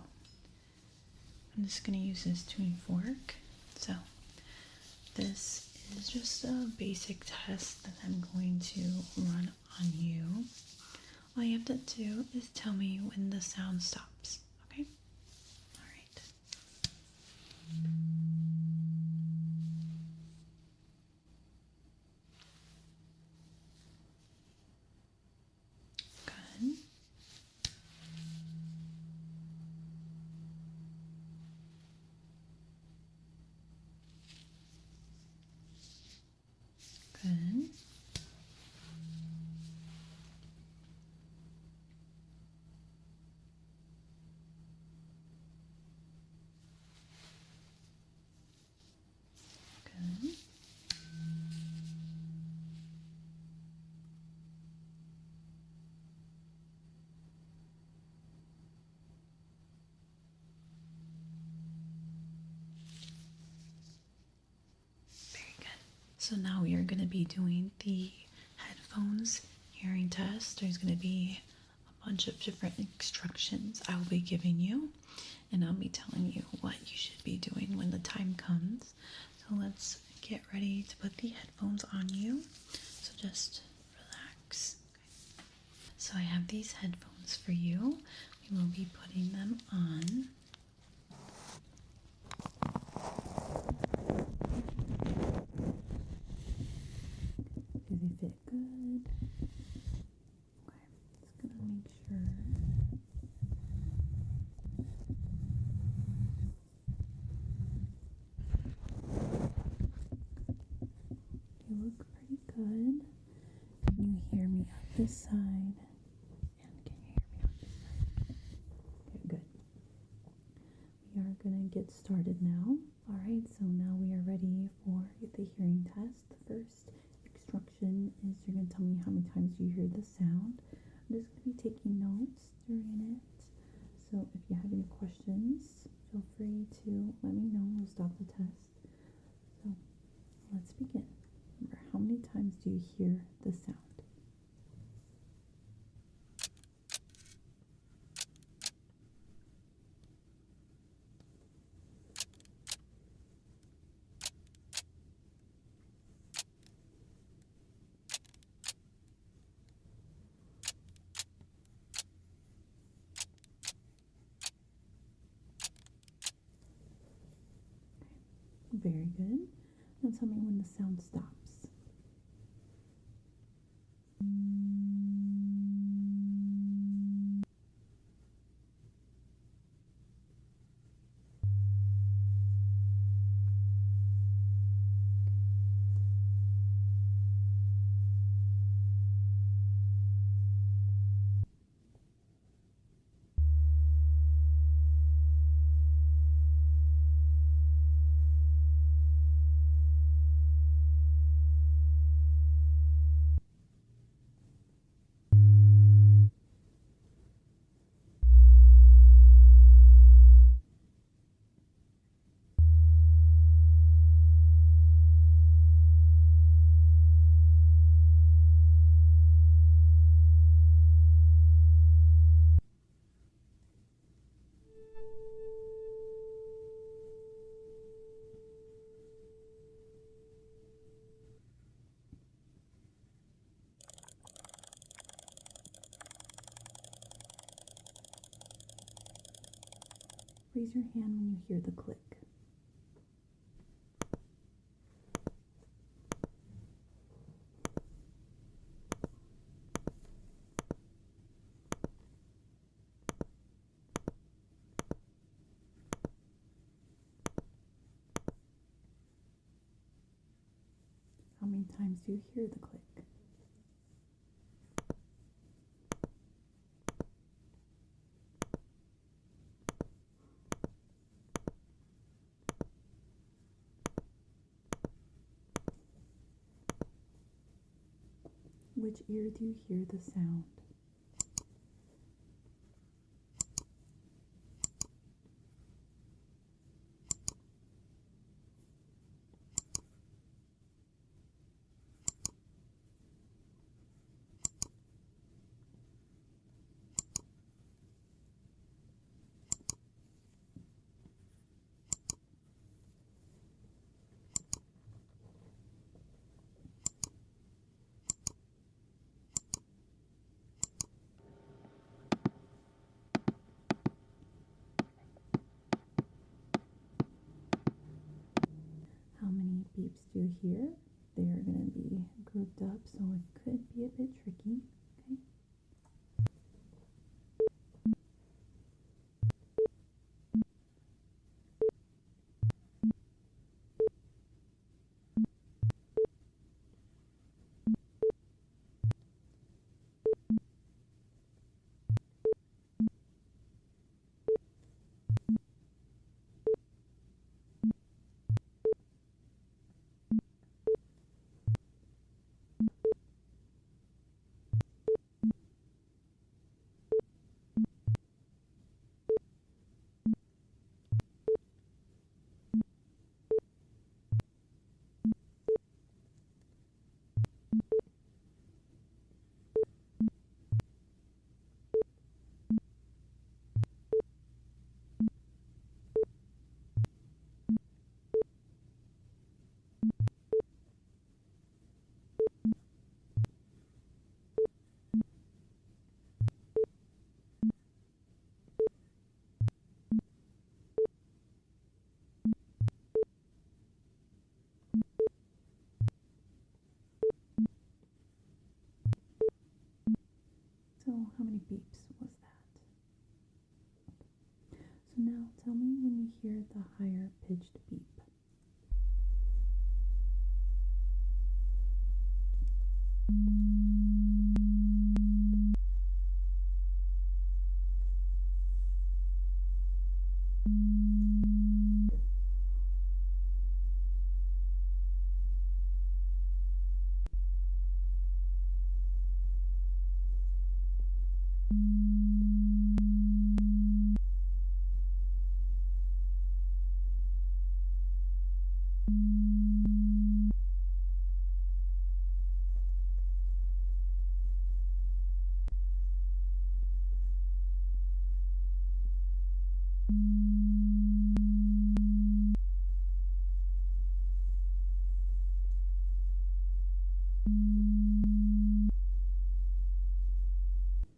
I'm just going to use this tuning fork. So this is just a basic test that I'm going to run on you. All you have to do is tell me when the sound stops, okay? All right. Good. Good. Good. Very good. So now we are going to be doing the headphones hearing test. There's going to be a bunch of different instructions I will be giving you, and I'll be telling you what you should be doing when the time comes. So let's get ready to put the headphones on you. So just relax. Okay. So I have these headphones for you. We will be putting them on. Do they fit good? Okay, just gonna make sure. They look pretty good. Can you hear me on this side? And can you hear me on this side? Okay, good. We are gonna get started now. Alright, so now we are ready for the hearing test. The first instruction is you're going to tell me how many times you hear the sound. I'm just going to be taking notes during it. So if you have any questions, feel free to let me know. We'll stop the test. So let's begin. Remember, how many times do you hear the sound? very good. Now tell me when the sound stops. Raise your hand when you hear the click. How many times do you hear the click? Which ear do you hear the sound? How many beeps do you hear? They are going to be grouped up, so it could be a bit tricky. Okay. So how many beeps was that? So now tell me when you hear the higher pitched beep.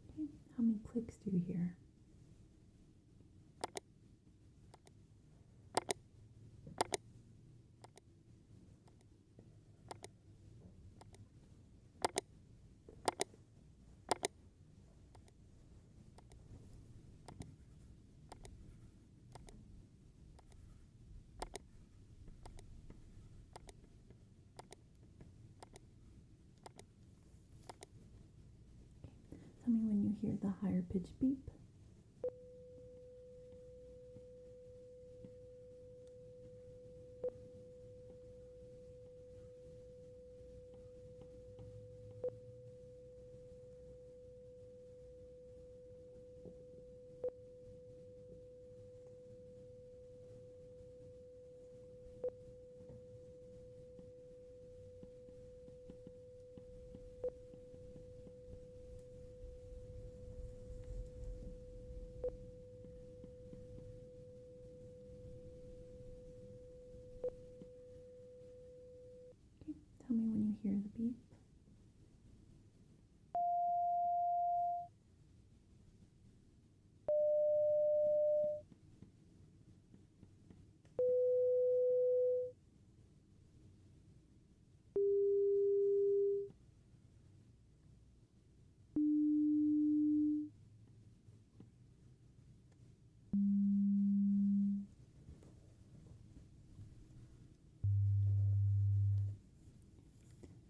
Okay, how many clicks do you hear? hear the higher pitch beep? Tell me when you hear the beep.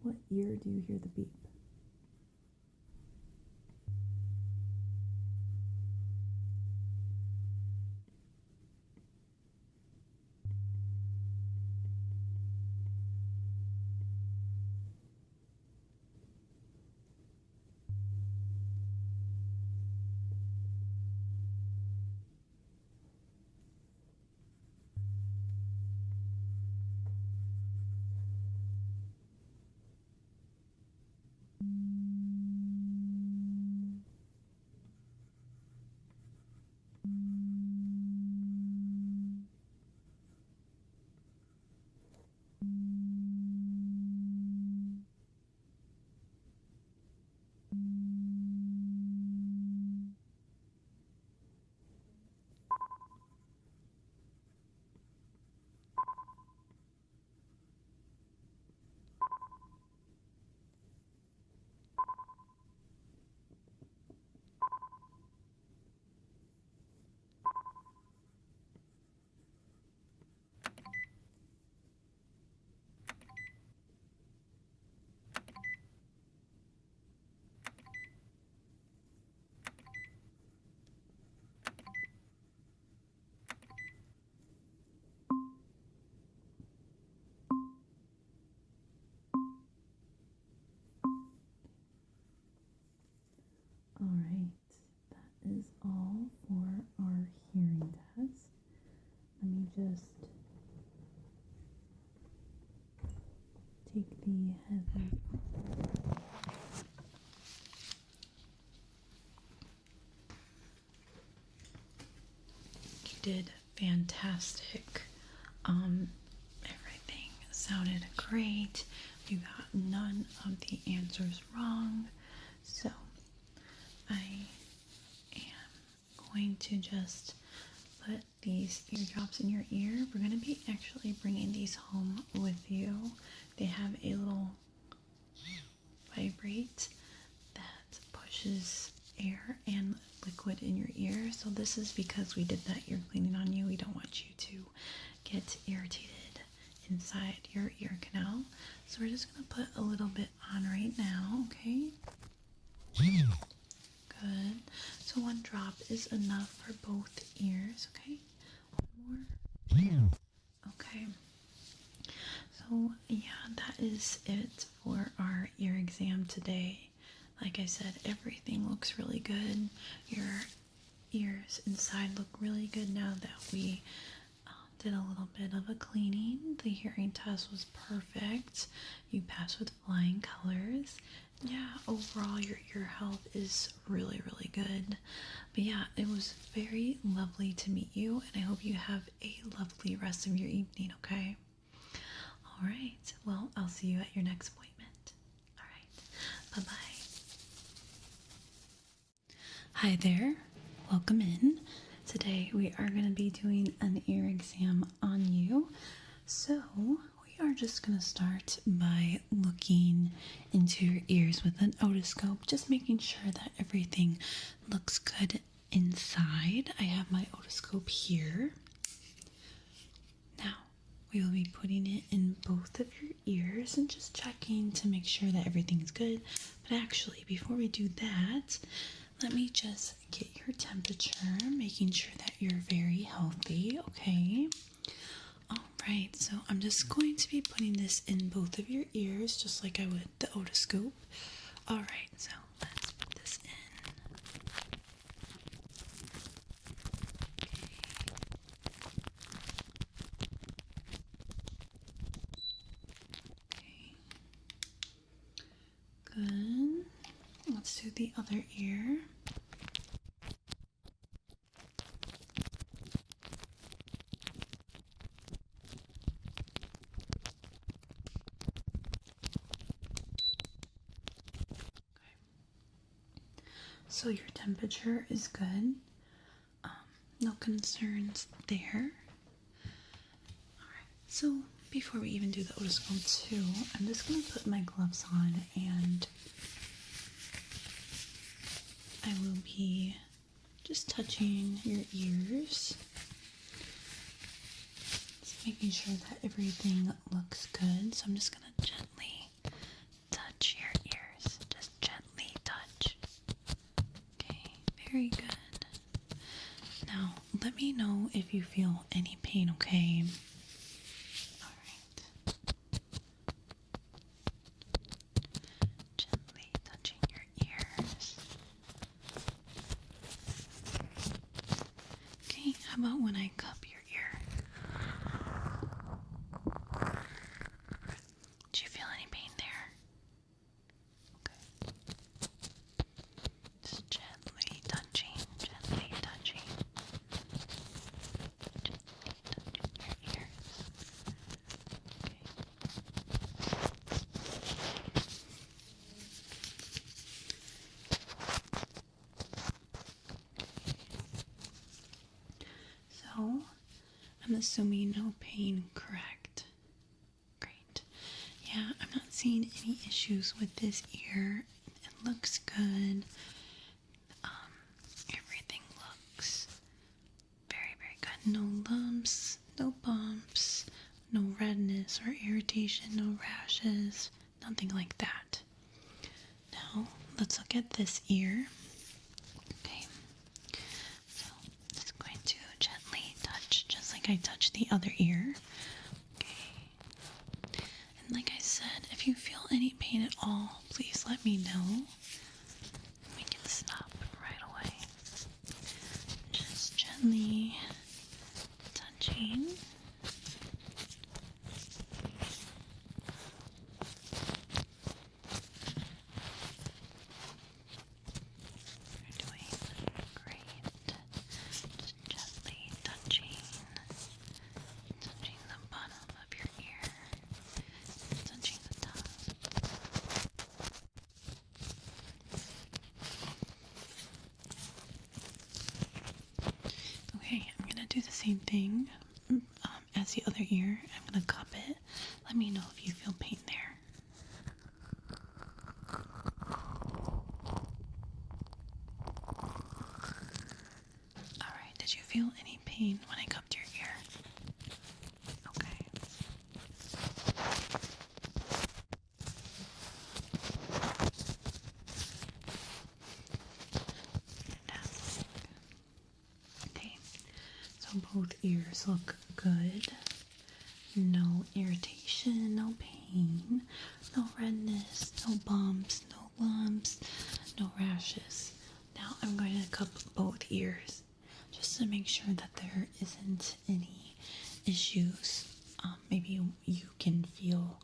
What ear do you hear the beep? All right, that is all for our hearing test. Let me just take the headphones off. You did fantastic. Everything sounded great. You got none of the answers wrong. So I am going to just put these eardrops in your ear. We're going to be actually bringing these home with you. They have a little vibrate that pushes air and liquid in your ear. So this is because we did that ear cleaning on you. We don't want you to get irritated inside your ear canal. So we're just going to put a little bit on right now, okay? Good. So one drop is enough for both ears, okay? One more. Okay. So yeah, that is it for our ear exam today. Like I said, everything looks really good. Your ears inside look really good now that we did a little bit of a cleaning. The hearing test was perfect. You passed with flying colors. Yeah, overall your ear health is really, really good. But yeah, it was very lovely to meet you, and I hope you have a lovely rest of your evening, okay? All right, well, I'll see you at your next appointment. All right, bye-bye. Hi there, welcome in. Today we are going to be doing an ear exam on you. So we are just going to start by looking into your ears with an otoscope, just making sure that everything looks good inside. I have my otoscope here. Now we will be putting it in both of your ears and just checking to make sure that everything's good. But actually, before we do that, let me just get your temperature, making sure that you're very healthy, okay? All right, so I'm just going to be putting this in both of your ears, just like I would the otoscope. All right, so let's put this in. Okay. Good. Let's do the other ear. So your temperature is good. No concerns there. Alright, so before we even do the otoscope too, I'm just going to put my gloves on and I will be just touching your ears. Just making sure that everything looks good. So I'm just going to gently touch your ears. Just gently touch. Okay, very good. Now, let me know if you feel any pain, okay? Alright. Gently touching your ears. Okay, how about when I cup your ear? Do you feel any pain there? Okay. Just gently touching, gently touching. Gently touching your ears. So, I'm assuming no pain, correct? Great. Yeah, I'm not seeing any issues with this ear. It looks good. Everything looks very, very good. No lumps, no bumps, no redness or irritation, no rashes, nothing like that. Now, let's look at this ear. Okay. So, just going to gently touch, just like I touched the other ear. Okay. And like I said, if you feel any pain at all, please let me know. We can stop right away. Just gently touching. You're doing great. Just gently touching the bottom of your ear, touching the top. Okay, I'm gonna do the same thing as the other ear. I'm gonna cup it. Let me know if you feel pain there. Alright, did you feel any pain when I cupped your ear? Okay. Fantastic. Okay, so both ears look good. No irritation, no pain, no redness, no bumps, no lumps, no rashes. Now I'm going to cup both ears just to make sure that there isn't any issues. Maybe you can feel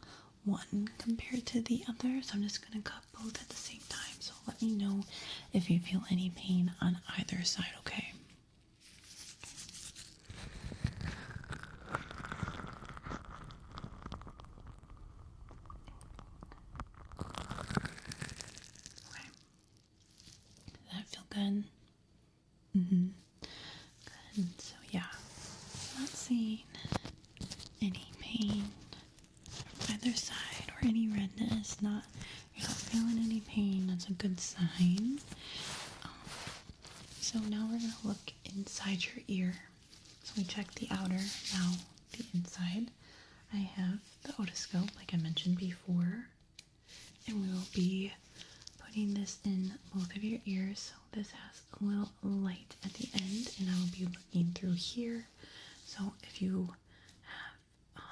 one compared to the other, so I'm just going to cup both at the same time. So let me know if you feel any pain on either side, okay? Okay. Does that feel good? Mm-hmm. Good. So yeah, not seeing any pain from either side or any redness. You're not feeling any pain. That's a good sign. So now we're gonna look inside your ear. So we checked the outer, now the inside. I have the otoscope, like I mentioned before, and we will be putting this in both of your ears. So this has a little light at the end, and I will be looking through here. So if you have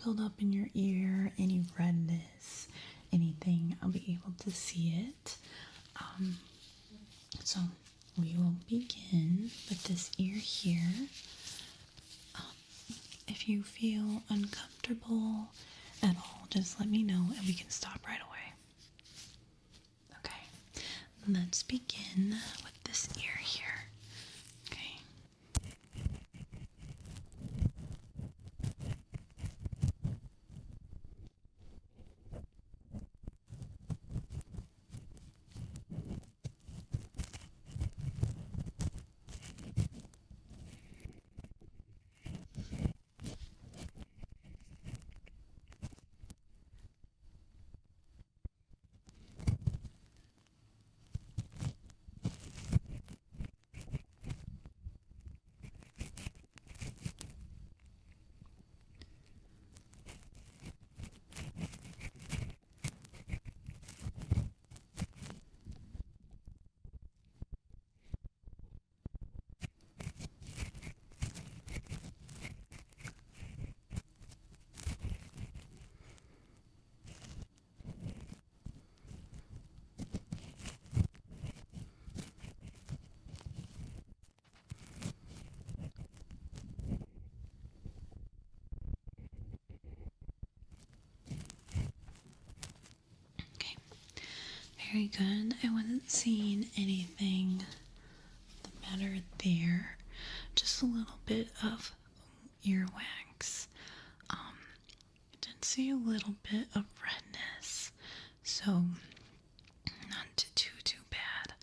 build up in your ear, any redness, anything, I'll be able to see it. So we will begin with this ear here. If you feel uncomfortable at all, just let me know and we can stop right away. Okay, let's begin with this ear here. Okay. Very good. I wasn't seeing anything the matter there. Just a little bit of earwax. Did see a little bit of redness. So not too bad.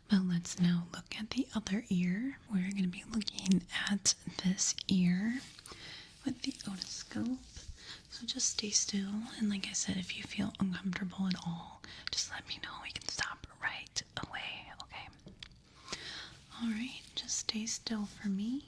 But let's now look at the other ear. We're going to be looking at this ear with the otoscope. So just stay still, and like I said, if you feel uncomfortable at all, just let me know. We can stop right away, okay? Alright, just stay still for me.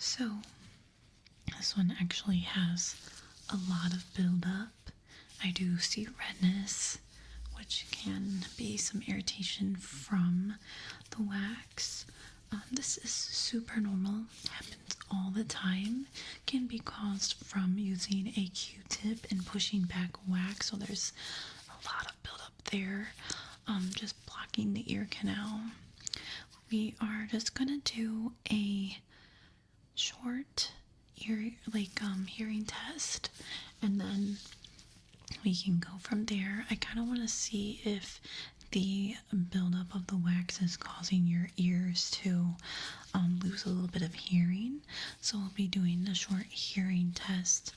So, this one actually has a lot of buildup. I do see redness, which can be some irritation from the wax. This is super normal, happens all the time, can be caused from using a Q-tip and pushing back wax, so there's a lot of buildup there, just blocking the ear canal. We are just gonna do a short hearing test, and then we can go from there. I kind of want to see if the buildup of the wax is causing your ears to lose a little bit of hearing. So we'll be doing the short hearing test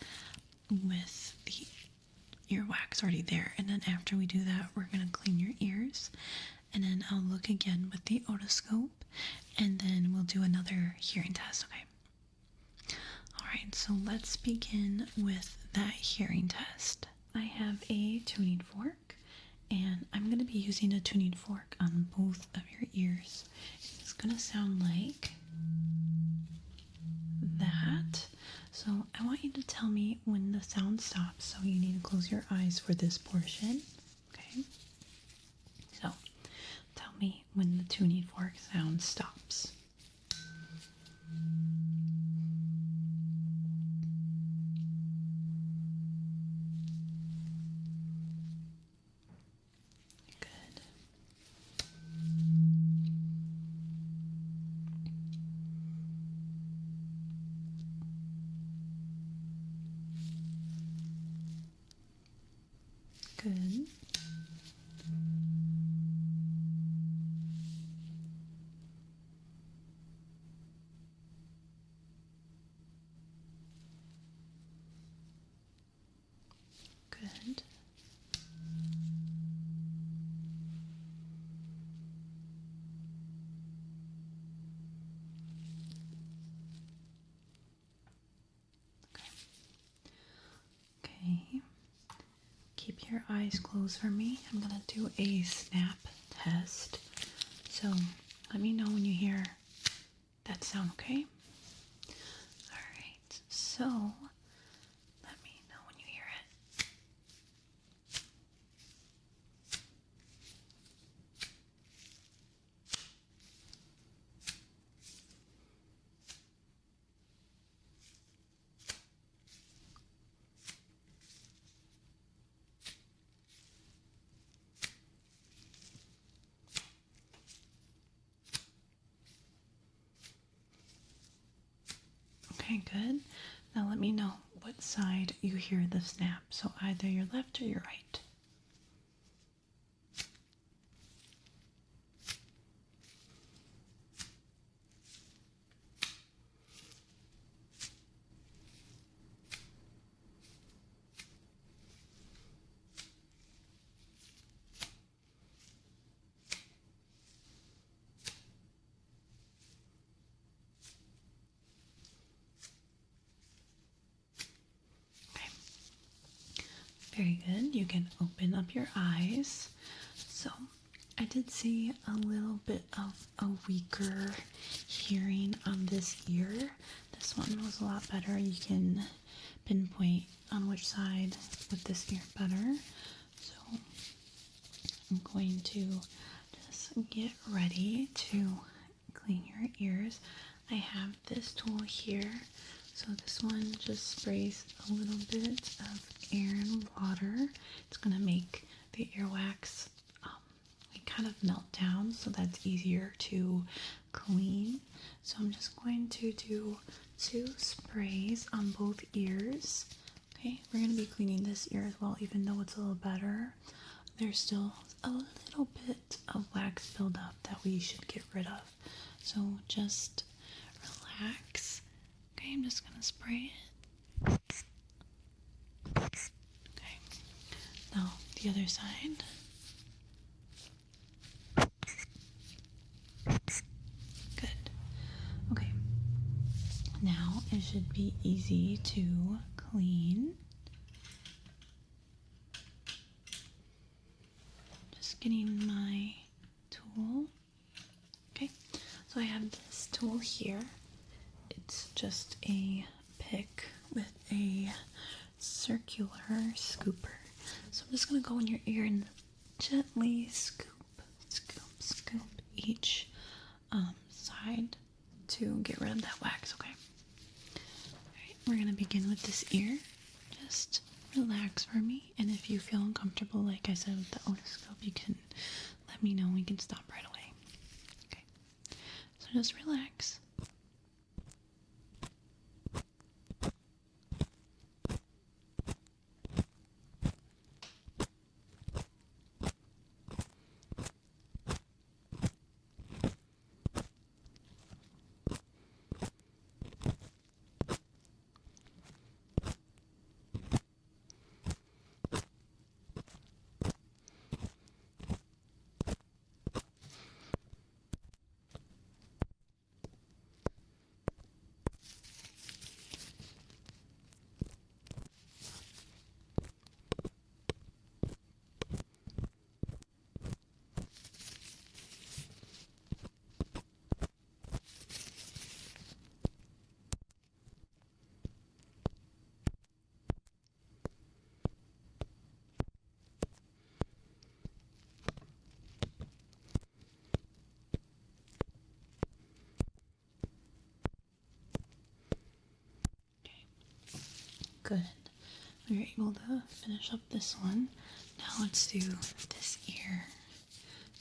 with the earwax already there, and then after we do that, we're going to clean your ears, and then I'll look again with the otoscope, and then we'll do another hearing test. Okay. Alright, so let's begin with that hearing test. I have a tuning fork, and I'm going to be using a tuning fork on both of your ears. It's going to sound like that. So I want you to tell me when the sound stops, so you need to close your eyes for this portion. Okay? when the tuning fork sound stops. Good. Good. Good. Okay. Keep your eyes closed for me. I'm going to do a snap test. So let me know when you hear that sound, okay? Alright, so let me know when you hear it. Okay, good. Now let me know what side you hear the snap. So either your left or your right. Very good. You can open up your eyes. So I did see a little bit of a weaker hearing on this ear. This one was a lot better. You can pinpoint on which side with this ear better. So I'm going to just get ready to clean your ears. I have this tool here. So this one just sprays a little bit of air and water. It's going to make the earwax kind of melt down, so that's easier to clean. So I'm just going to do 2 sprays on both ears. Okay, we're going to be cleaning this ear as well, even though it's a little better. There's still a little bit of wax buildup that we should get rid of. So just relax. Okay, I'm just gonna spray it. Okay, now the other side. Good. Okay, now it should be easy to clean. Just getting my tool. Okay, so I have this tool here. It's just a pick with a circular scooper. So I'm just going to go in your ear and gently scoop each side to get rid of that wax, okay? Alright, we're going to begin with this ear. Just relax for me, and if you feel uncomfortable, like I said with the otoscope, you can let me know and we can stop right away. Okay, so just relax. Good. We were able to finish up this one. Now let's do this ear.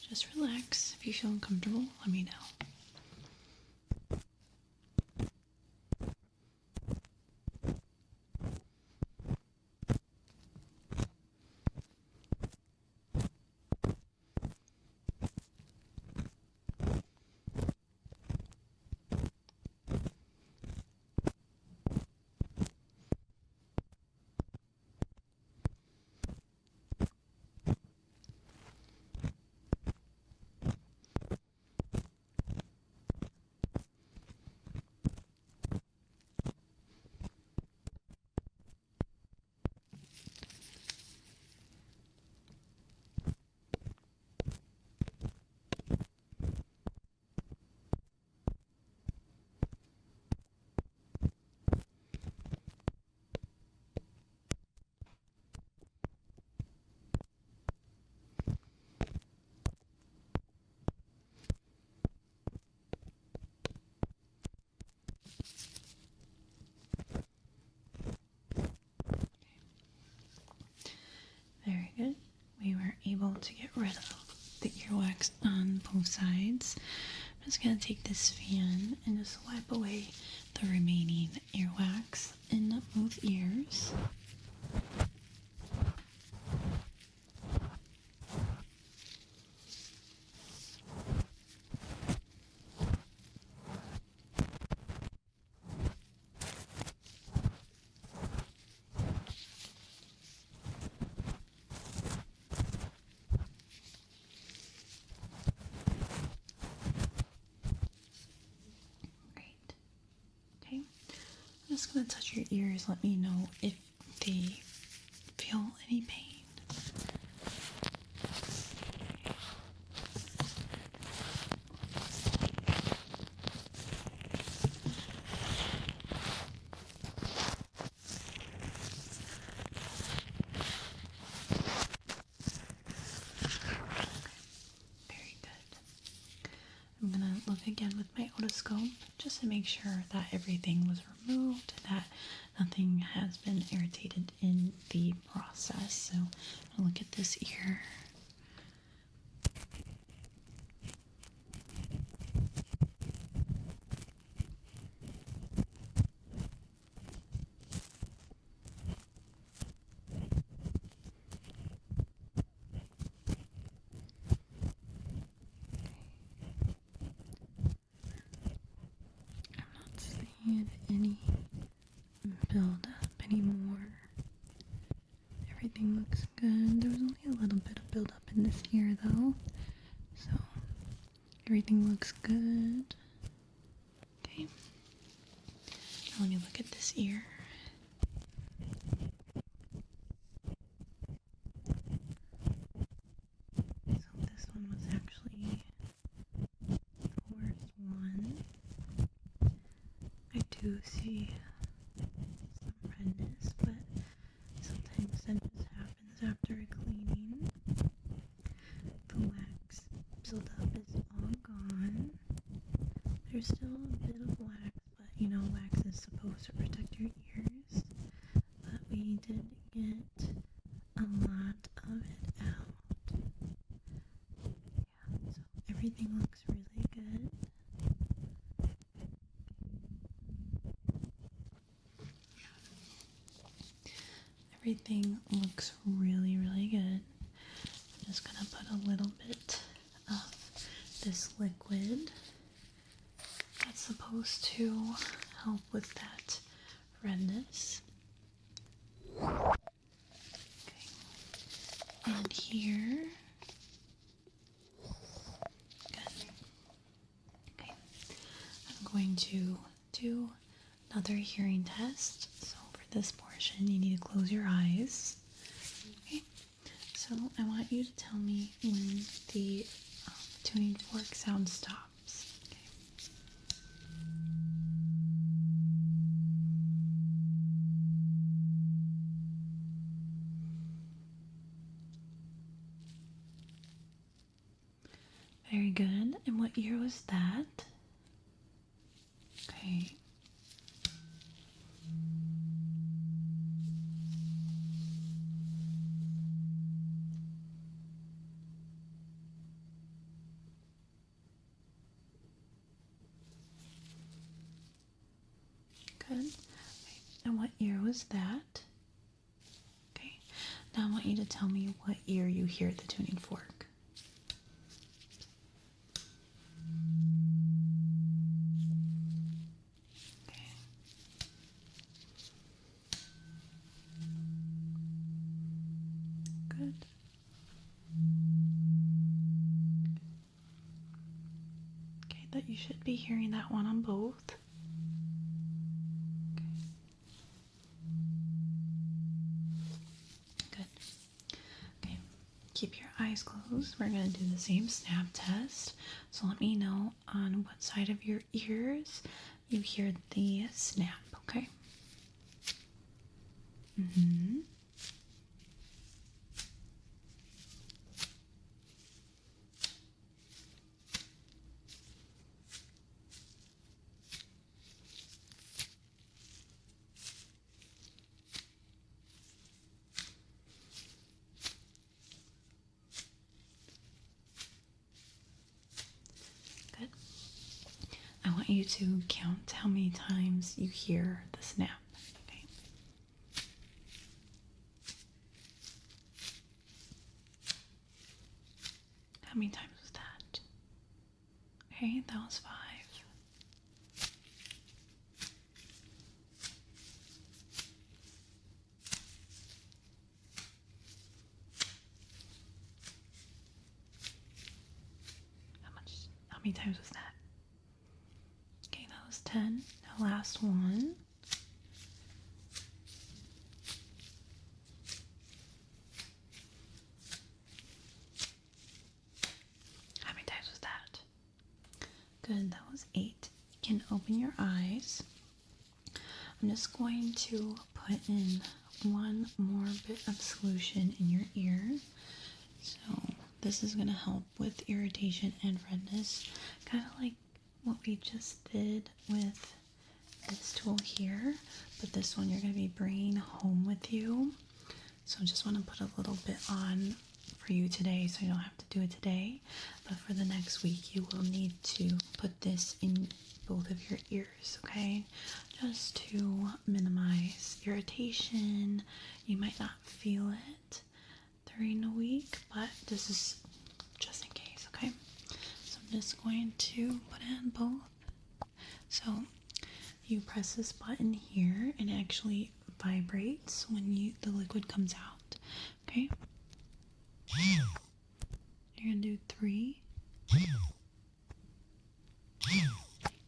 Just relax. If you feel uncomfortable, let me know. Very good. We were able to get rid of the earwax on both sides. I'm just going to take this fan and just wipe away the remaining earwax in both ears. I'm just going to touch your ears. Let me know if they feel any pain. Very good. I'm going to look again with my otoscope just to make sure that everything was removed, that nothing has been irritated in the process. So I'll look at this ear. Any build up anymore. Everything looks good. There was only a little bit of build up in this ear though, so everything looks good. Okay, now let me look at this ear. So this one was actually the worst one. I do see some redness, but sometimes that just happens after a cleaning. The wax buildup is all gone. There's still a bit of wax, but you know, wax is supposed to protect your ears. But we did get a lot of it out. Yeah, so everything looks really good. Everything looks really, really good. I'm just gonna put a little bit of this liquid that's supposed to help with that redness. Okay. And here. Good. Okay. I'm going to do another hearing test. So for this portion, you need to close your eyes. Okay. So I want you to tell me when the tuning fork sound stops. Okay. Very good. And what year was that? Okay. Good. Okay. And what ear was that? Okay. Now I want you to tell me what ear you hear the tuning fork. Okay. Good. Okay, that you should be hearing that one on both. Good. Okay, keep your eyes closed. We're going to do the same snap test. So let me know on what side of your ears you hear the snap, okay? Mm-hmm. Good. I want you to count how many times you hear the snap. Okay. How many times was that? Okay, that was 5. How many times was that? Okay, that was 10. Now last one. How many times was that? Good, that was 8. You can open your eyes. I'm just going to put in one more bit of solution in your ear. So this is going to help with irritation and redness, kind of like what we just did with this tool here, but this one you're going to be bringing home with you. So I just want to put a little bit on for you today so you don't have to do it today, but for the next week you will need to put this in both of your ears, okay? Just to minimize irritation. You might not feel it during the week, but this is just in case, okay? So I'm just going to put it in both. So you press this button here and it actually vibrates when the liquid comes out, okay? You're gonna do 3.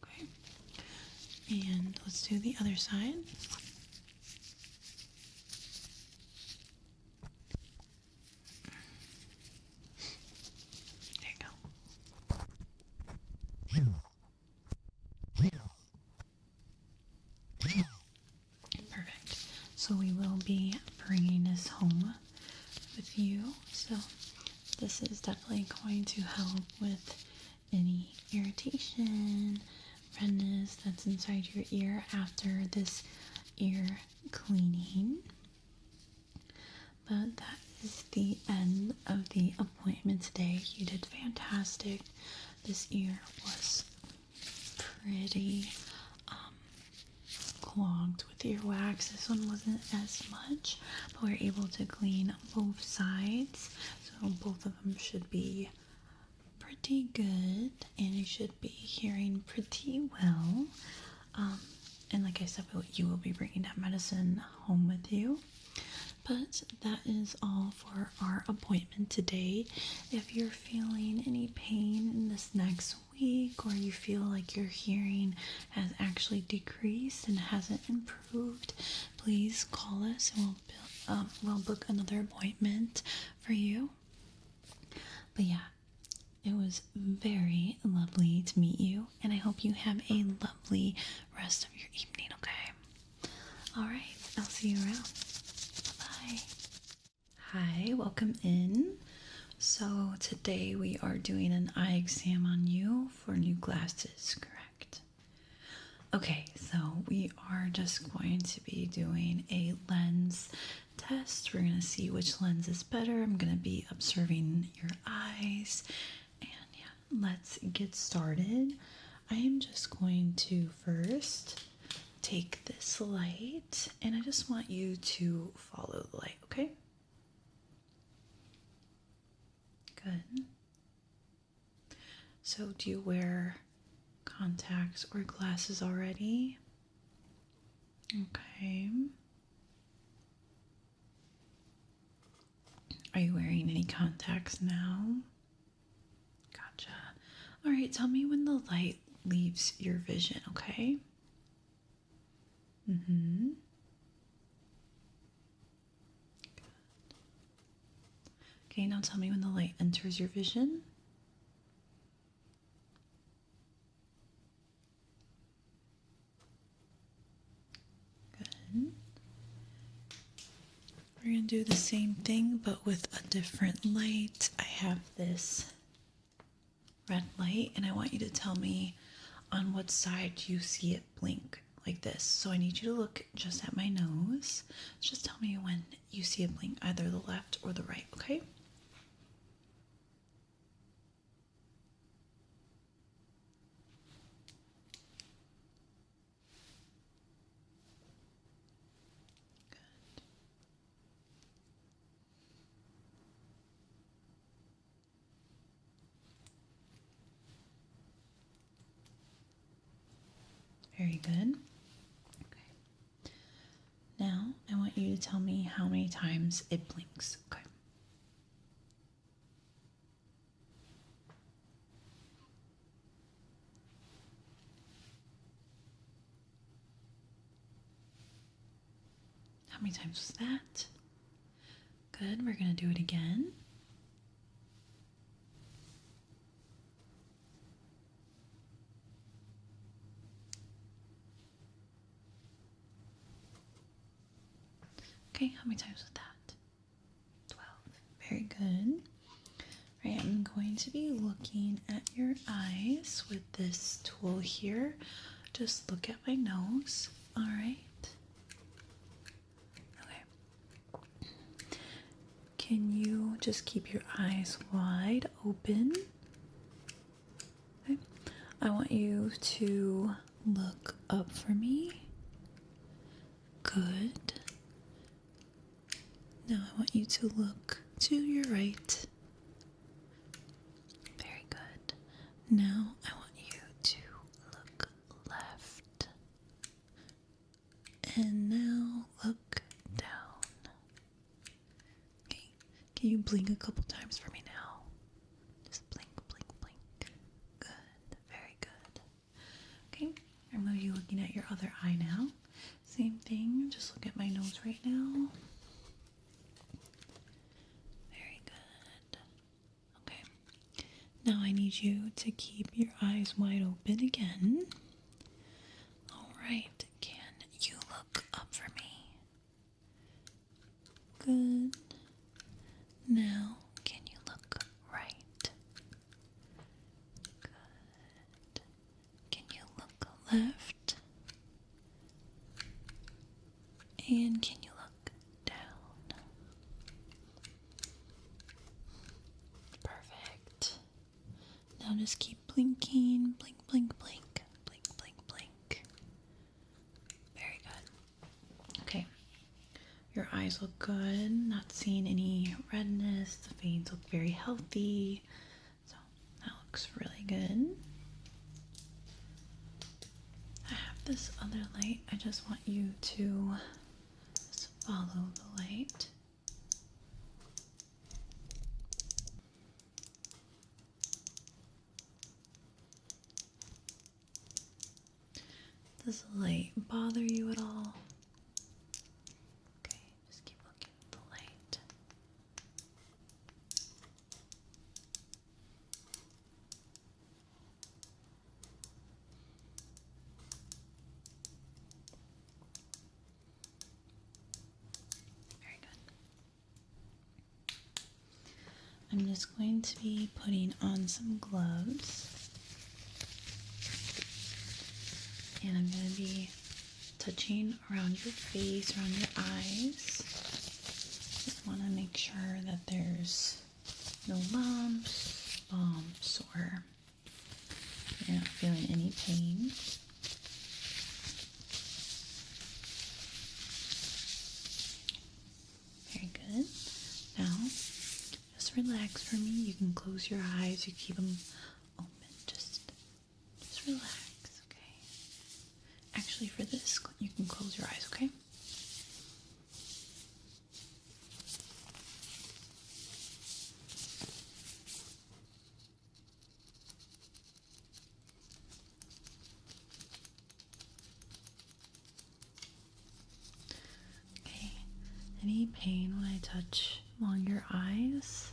Okay. And let's do the other side. There you go. Perfect. So we will be bringing this home with you. So this is definitely going to help with any irritation, redness that's inside your ear after this ear cleaning. But that is the end of the appointment today. You did fantastic. This ear was pretty clogged with earwax. This one wasn't as much, but we were able to clean both sides. So both of them should be pretty good and you should be hearing pretty well. And like I said, you will be bringing that medicine home with you. But that is all for our appointment today. If you're feeling any pain in this next week, or you feel like your hearing has actually decreased and hasn't improved, please call us and we'll book another appointment for you. But yeah, it was very lovely to meet you, and I hope you have a lovely rest of your evening, okay? Alright, I'll see you around. Bye-bye. Hi, welcome in. So today we are doing an eye exam on you for new glasses, correct? Okay, so we are just going to be doing a lens test. We're going to see which lens is better. I'm going to be observing your eyes. And yeah, let's get started. I am just going to first take this light and I just want you to follow the light, okay? Good. So, do you wear contacts or glasses already? Okay. Are you wearing any contacts now? Gotcha. All right, tell me when the light leaves your vision, okay? Mm-hmm. Good. Okay, now tell me when the light enters your vision. Good. We're going to do the same thing, but with a different light. I have this red light, and I want you to tell me on what side you see it blink, like this. So I need you to look just at my nose. Just tell me when you see it blink, either the left or the right, okay? Very good. Okay. Now I want you to tell me how many times it blinks. Okay. How many times was that? Good. We're going to do it again. Okay, how many times was that? 12. Very good. All right, I'm going to be looking at your eyes with this tool here. Just look at my nose. All right. Okay. Can you just keep your eyes wide open? Okay. I want you to look up for me. Good. Now I want you to look to your right. Very good. Now I want you to look left. And now look down. Okay. Can you blink a couple times for me now? Just blink, blink, blink. Good. Very good. Okay. I'm going to be looking at your other eye now. Same thing. Just look at my nose right now. Now I need you to keep your eyes wide open again. All right, can you look up for me? Good. Now, can you look right? Good. Can you look left? And can you look down? Perfect. Now just keep blinking, blink, blink, blink, blink, blink, blink. Very good. Okay. Your eyes look good. Not seeing any redness. The veins look very healthy. So that looks really good. I have this other light. I just want you to just follow the light. Does the light bother you at all? Okay, just keep looking at the light. Very good. I'm just going to be putting on some gloves. And I'm going to be touching around your face, around your eyes. Just want to make sure that there's no lumps, bumps, or you're not feeling any pain. relax for me. You can close your eyes, you keep them open. Just relax, okay? Actually, for this, you can close your eyes, okay? Okay. Any pain when I touch along your eyes?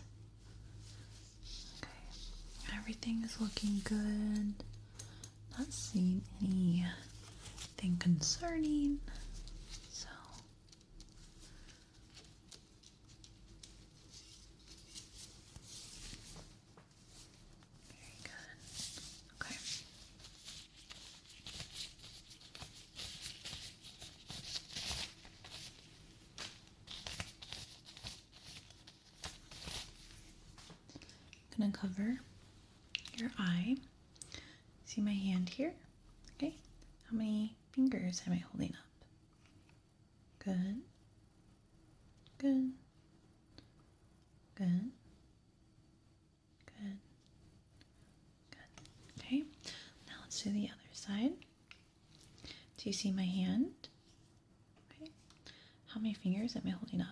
Okay. Everything is looking good. Not seeing anything concerning. So very good. Okay. I'm gonna cover your eye. See my hand here? Okay. How many fingers am I holding up? Good. Good. Good. Good. Good. Okay. Now let's do the other side. Do you see my hand? Okay. How many fingers am I holding up?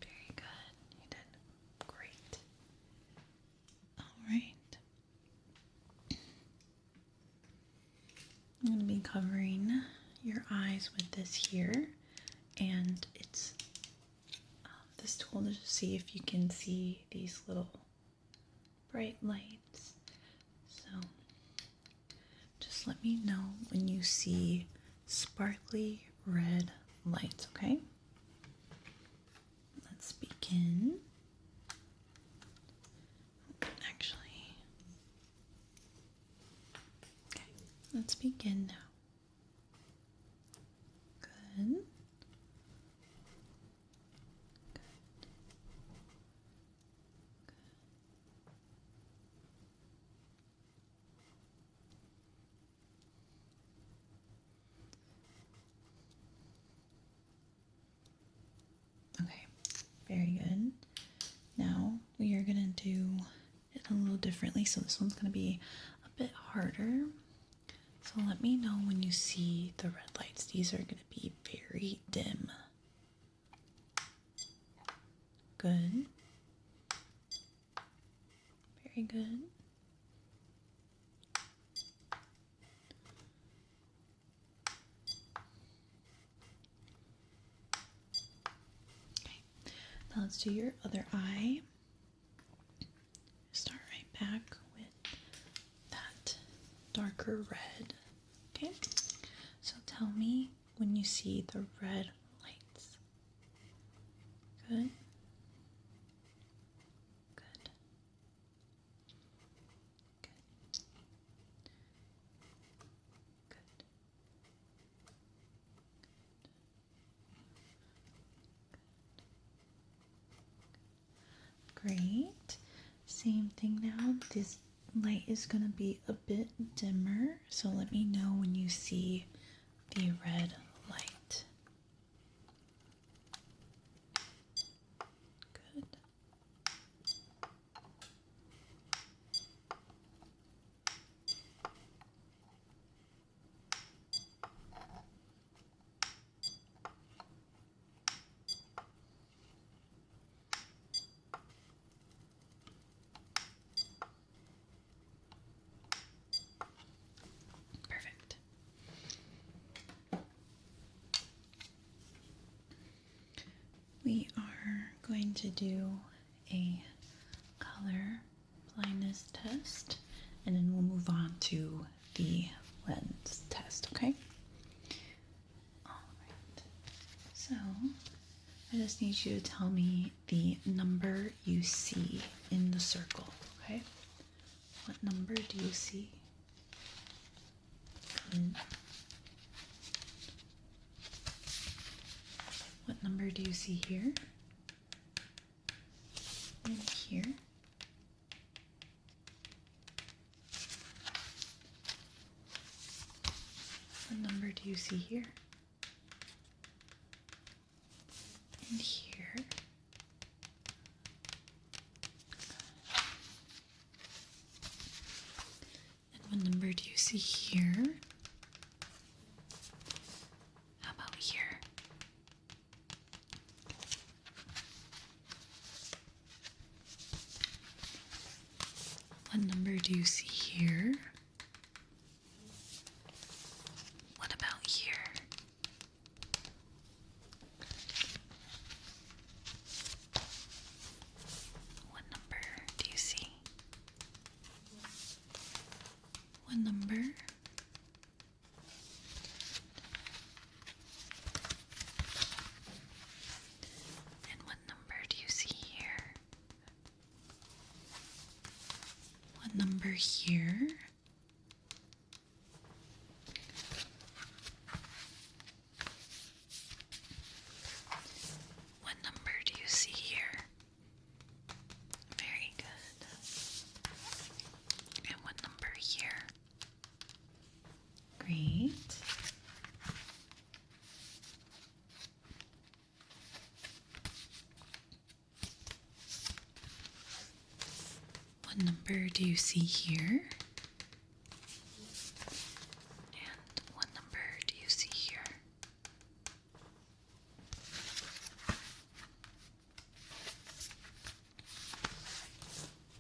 Very good. You did great. All right. I'm going to be covering your eyes with this here, and it's this tool to see if you can see these little bright lights. So just let me know when you see sparkly red lights, okay? Let's begin. Actually, okay, let's begin now. Good. Okay, very good. Now we are going to do it a little differently. So this one's going to be a bit harder. So let me know when you see the red lights. These are going to be very dim. Good. Very good. Okay, now let's do your other eye. Start right back with that darker red. Okay, so tell me when you see the red lights. Good. Good. Good. Good. Great. Same thing now. This light is going to be a bit dimmer, so let me know when you see the red light. Good. Perfect. We are going to do a color blindness test, and then we'll move on to the lens test, okay? All right. So I just need you to tell me the number you see in the circle, okay? What number do you see? Good. What number do you see here? in here. What number do you see here? And here. And what number do you see here? How about here? What number do you see here? What about here? What number do you see? What number? And what number do you see here? What number here? What number do you see here? Very good. And what number here? Great. What number do you see here? And what number do you see here?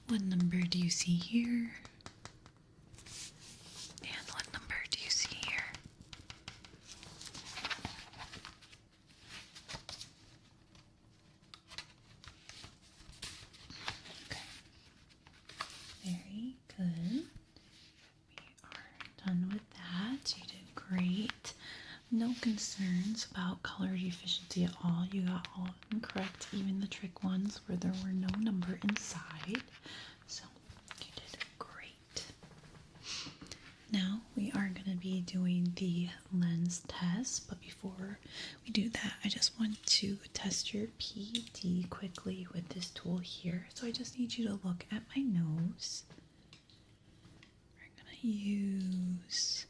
What number do you see here? And what number do you see here? Okay. Very good. We are done with that. You did great. No concerns about color deficiency at all. You got all of them correct, even the trick ones where there were no number inside. So you did great. Now we are going to be doing the lens test, but before we do that, I just want to test your PD quickly with this tool here. So I just need you to look at my nose. We're going to use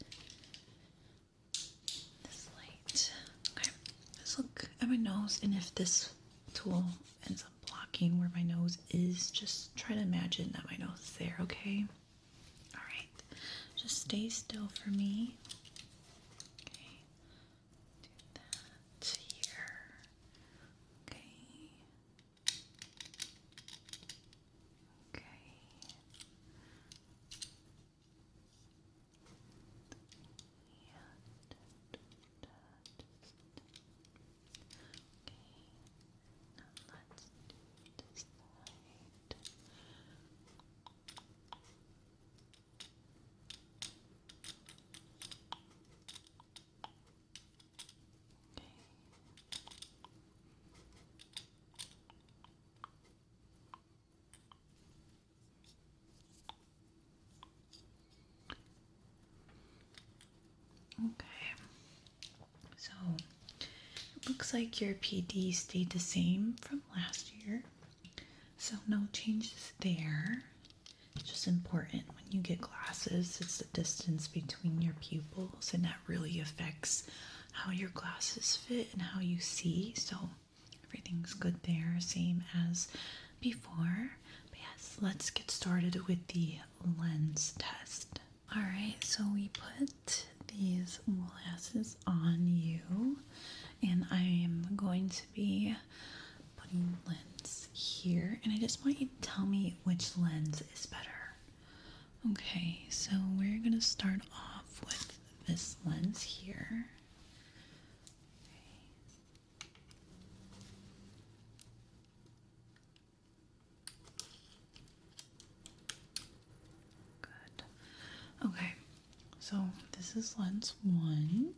this light. Okay, just look at my nose, and if this tool ends up blocking where my nose is, just try to imagine that my nose is there, okay? All right, just stay still for me. Okay, do that here. Okay. Okay. Okay, so it looks like your PD stayed the same from last year, so no changes there. It's just important when you get glasses, it's the distance between your pupils, and that really affects how your glasses fit and how you see. So everything's good there, same as before. But yes, let's get started with the lens test. All right, so we put these glasses on you, and I am going to be putting lens here, and I just want you to tell me which lens is better. Okay, so we're gonna start off with this lens here. Good. Okay, so this is lens 1.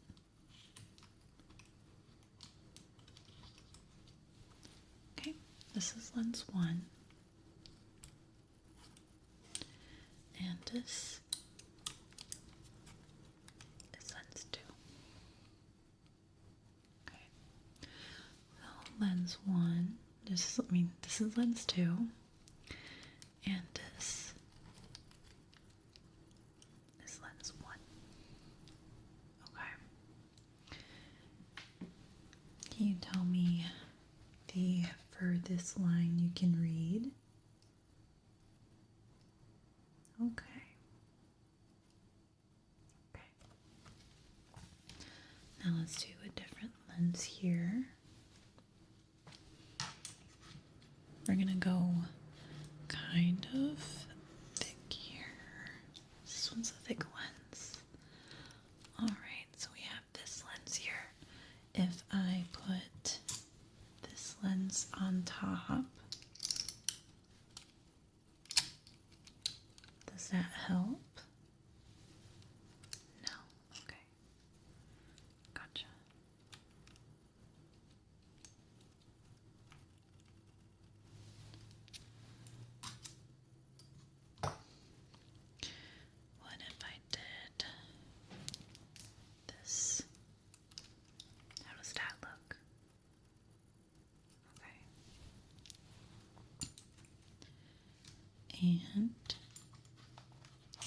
Okay, this is lens 1. And this is lens 2. Okay, so lens 1, this is lens 2. And this is lens 1. Okay. Can you tell me the furthest line you can read? Okay. Okay. Now let's do a different lens here. We're gonna go kind of thick here. This one's a thick lens. Alright, so we have this lens here. If I put this lens on top, does that help? No. Okay. Gotcha. What if I did this? How does that look? Okay. And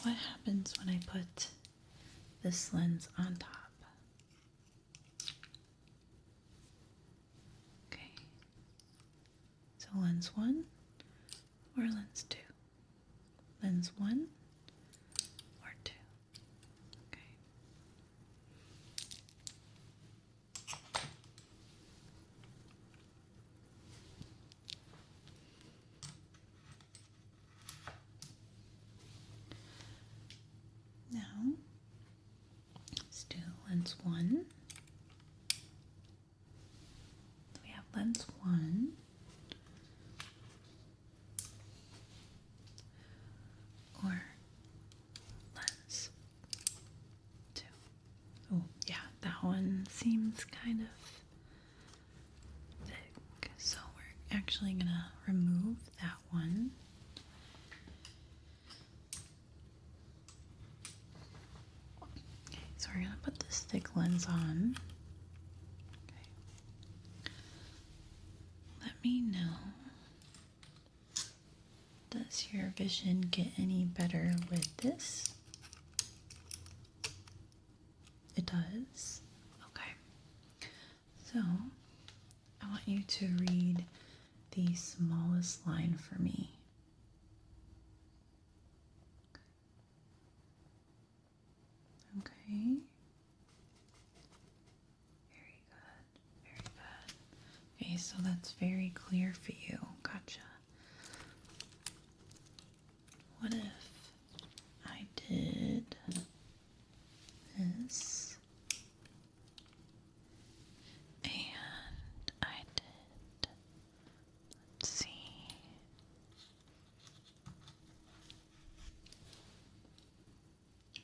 what happens when I put this lens on top? Okay. So lens 1 or lens 2? Lens 1 or 2? Okay. Now, let's do lens 1. We have lens 1. Or lens 2. Oh, yeah, that one seems kind of thick. So we're actually gonna remove that one. Okay, so we're gonna put this thick lens on. Okay. Let me know. Does your vision get any better with this? It does? Okay. So, I want you to read the smallest line for me. Okay. Very good. Very good. Okay, so that's very clear for you. Gotcha. What if I did this and I did, let's see,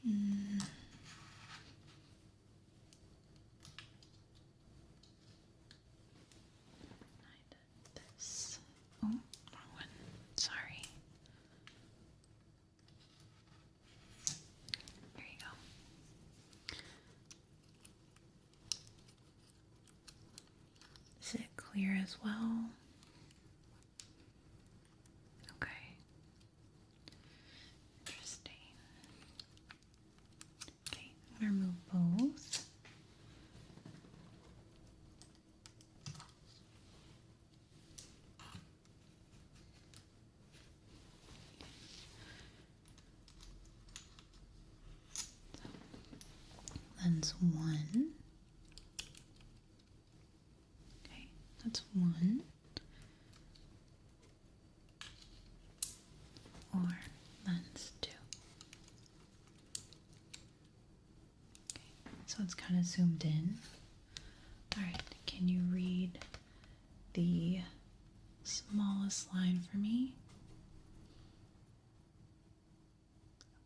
I did this. Oh, wrong one. Sorry. Here you go. Is it clear as well? Okay. Interesting. Okay, I'm gonna remove both. Lens 1. Okay, that's 1. Or lens 2. Okay, so it's kind of zoomed in. Alright, can you read the smallest line for me?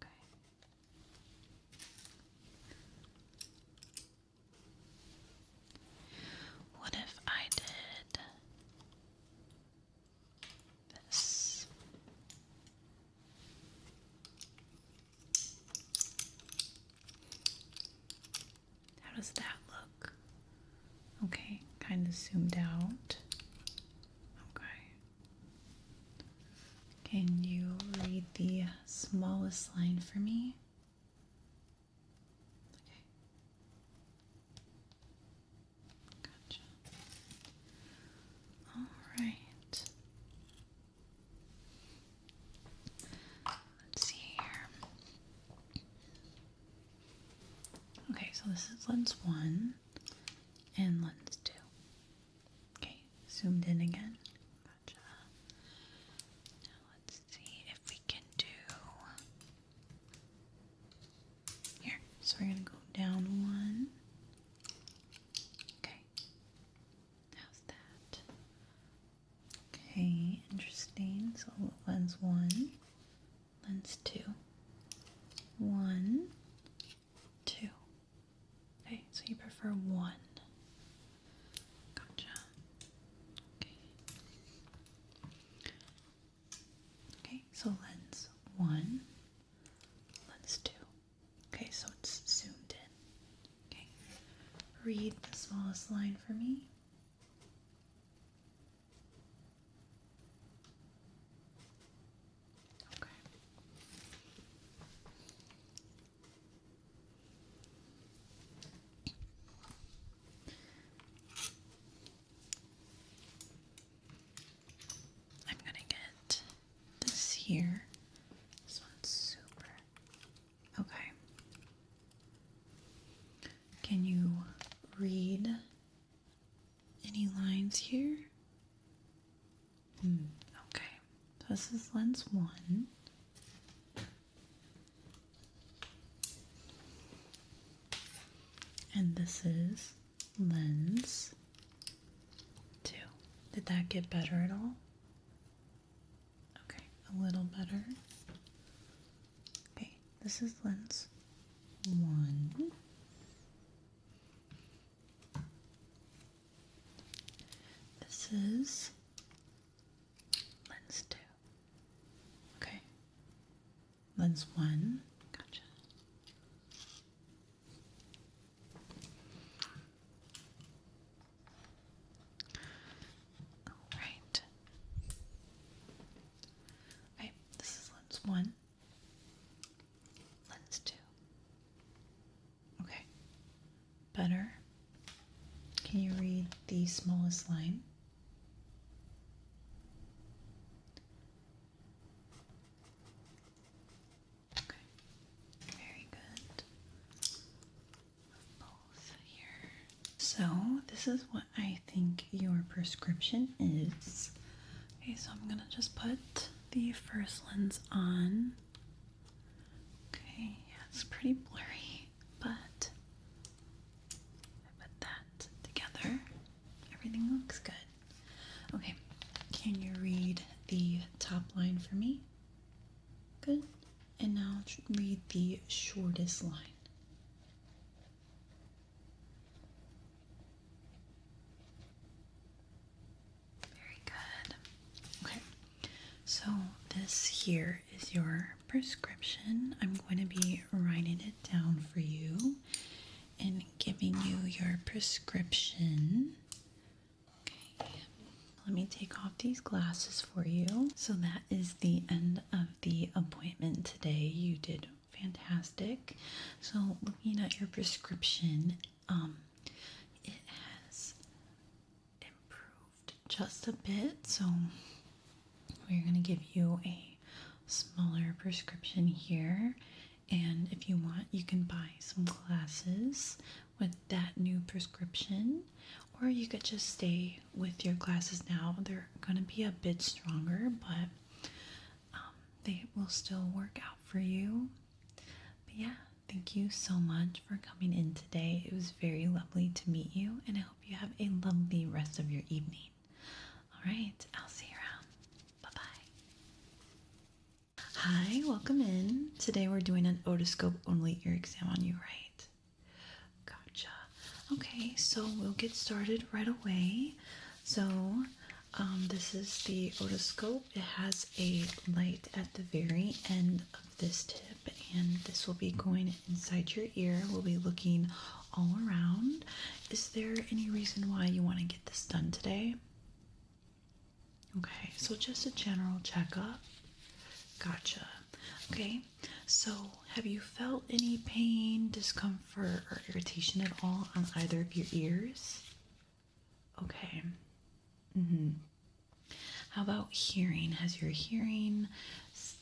Okay. What if I did this? How does that look? Okay, kind of zoomed out. Okay. Can you smallest line for me. Okay. Gotcha. All right. Let's see here. Okay, so this is lens 1 and lens 2. Okay, zoomed in again. Gotcha. Now let's see if we can do here. So we're gonna go down 1. Okay. How's that? Okay, interesting. So lens 1, lens 2. 1, 2. Okay, so you prefer 1. Gotcha. Okay. Okay, so lens 1, lens 2. Okay, so it's zoomed in. Okay. Read the smallest line for me. Okay. I'm gonna get this here. This one's super. Okay. Can you read any lines here? Okay. So this is lens 1. And this is lens 2. Did that get better at all? Okay, a little better. Okay, this is lens 1. This is lens 2. Okay. Lens 1. Gotcha. All right. Okay, this is lens 1. Lens 2. Okay. Better. Can you read the smallest line? Okay. Very good. Both here. So this is what I think your prescription is. Okay, so I'm gonna just put the first lens on. Okay, yeah, it's pretty blurry, but I put that together. Everything looks good. Okay, can you read the top line for me? Good. And now read the shortest line. Very good. Okay, so this here is your prescription. I'm going to be writing it down for you and giving you your prescription. Okay, let me take off these glasses for you. So that is the end of the appointment today. You did fantastic. So looking at your prescription, it has improved just a bit. So we're going to give you a smaller prescription here. And if you want, you can buy some glasses with that new prescription, or you could just stay with your glasses now. They're going to be a bit stronger, but they will still work out for you. But yeah, thank you so much for coming in today. It was very lovely to meet you, and I hope you have a lovely rest of your evening. All right, I'll see you around. Bye-bye. Hi, welcome in. Today we're doing an otoscope only ear exam on you, right? Gotcha. Okay, so we'll get started right away. So this is the otoscope. It has a light at the very end of this tip, and this will be going inside your ear. We'll be looking all around. Is there any reason why you want to get this done today? Okay, so just a general checkup. Gotcha. Okay, so have you felt any pain, discomfort, or irritation at all on either of your ears? Okay. Mm-hmm. How about hearing? Has your hearing,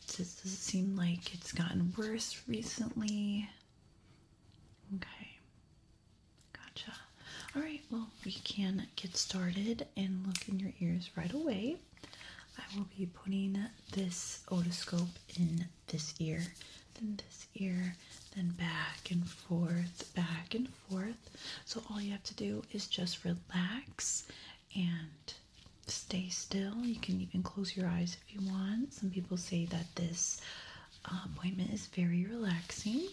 does it seem like it's gotten worse recently? Okay, gotcha. All right, well, we can get started and look in your ears right away. I will be putting this otoscope in this ear, then this ear, then back and forth, back and forth. So all you have to do is just relax and stay still. You can even close your eyes if you want. Some people say that this appointment is very relaxing.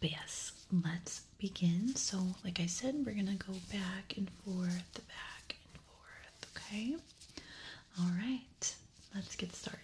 But yes, let's begin. So, like I said, we're gonna go back and forth, back and forth, okay? All right, let's get started.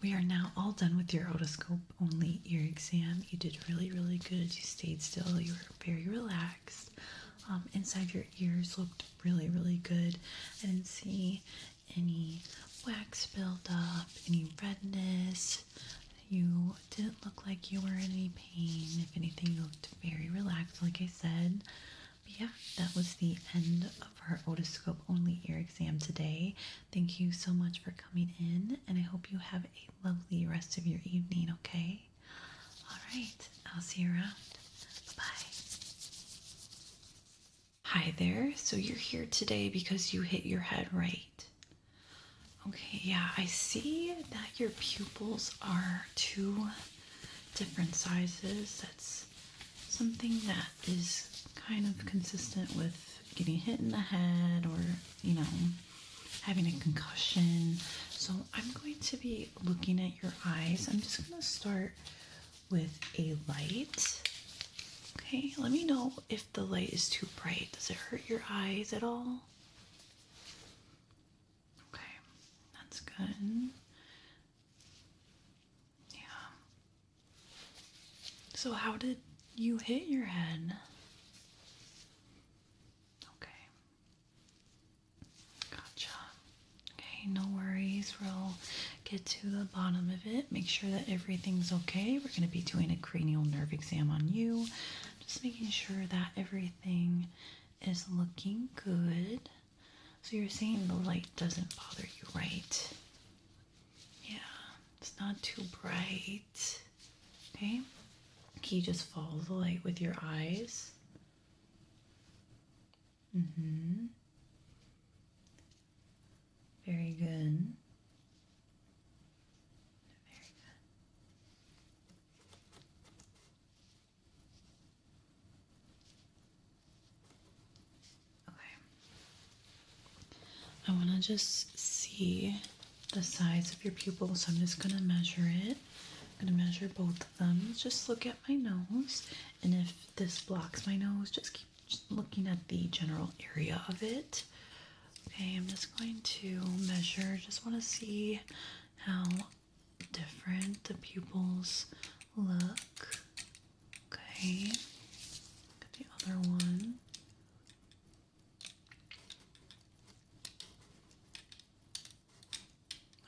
we are now all done with your otoscope only ear exam. You did really, really good. You stayed still. You were very relaxed. Inside your ears looked really, really good. I didn't see any wax buildup, any redness. You didn't look like you were in any pain. If anything, you looked very relaxed, like I said. But yeah, that was the end of our otoscope only ear exam today. Thank you so much for coming in, and I hope you have a lovely rest of your evening, okay? All right, I'll see you around. Bye-bye. Hi there. So you're here today because you hit your head, right? Okay, yeah, I see that your pupils are 2 different sizes. That's something that is kind of consistent with getting hit in the head or, having a concussion. So I'm going to be looking at your eyes. I'm just going to start with a light. Okay, let me know if the light is too bright. Does it hurt your eyes at all? Okay, that's good. Yeah. So how did you hit your head? Okay. Gotcha. Okay, no worries. We'll get to the bottom of it. Make sure that everything's okay. We're going to be doing a cranial nerve exam on you. Just making sure that everything is looking good. So you're saying the light doesn't bother you, right? Yeah, it's not too bright. Okay? Can you just follow the light with your eyes? Mm-hmm. Very good. Very good. Okay. I want to just see the size of your pupil, so I'm just going to measure it. I'm going to measure both of them. Just look at my nose, and if this blocks my nose, just keep looking at the general area of it. Okay, I'm just going to measure. Just want to see how different the pupils look. Okay, look at the other one.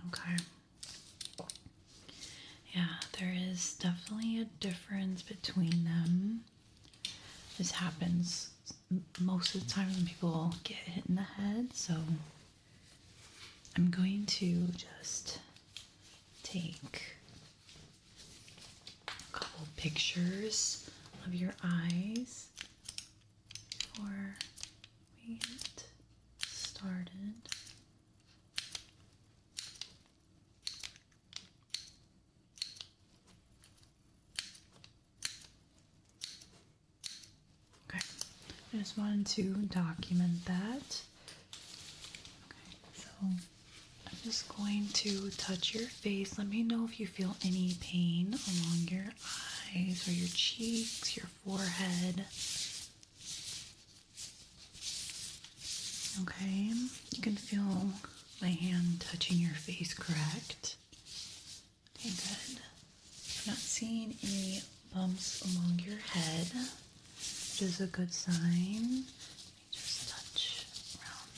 Okay. Yeah, there is definitely a difference between them. This happens most of the time when people get hit in the head, so I'm going to just take a couple pictures of your eyes before we get started. Okay, I just wanted to document that. Okay, so I'm just going to touch your face. Let me know if you feel any pain along your eyes or your cheeks, your forehead. Okay, you can feel my hand touching your face, correct? Okay, good. I'm not seeing any bumps along your head, which is a good sign. Let me just touch around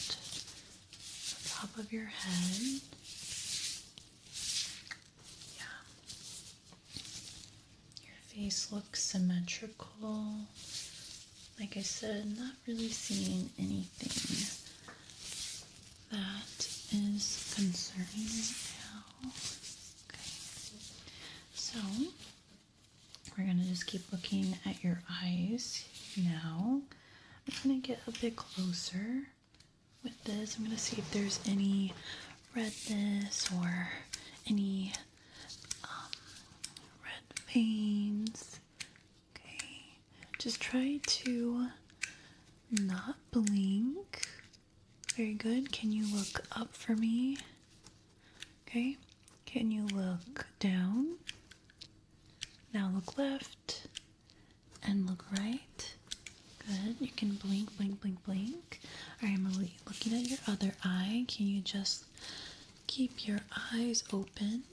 the top of your head. Yeah. Your face looks symmetrical. Like I said, not really seeing anything that is concerning right now. Okay. So, we're going to just keep looking at your eyes now. I'm going to get a bit closer with this. I'm going to see if there's any redness or any red veins. Okay. Just try to not blink. Very good. Can you look up for me? Okay. Can you look down? Now look left and look right. Good. You can blink, blink, blink, blink. All right, I'm looking at your other eye. Can you just keep your eyes open?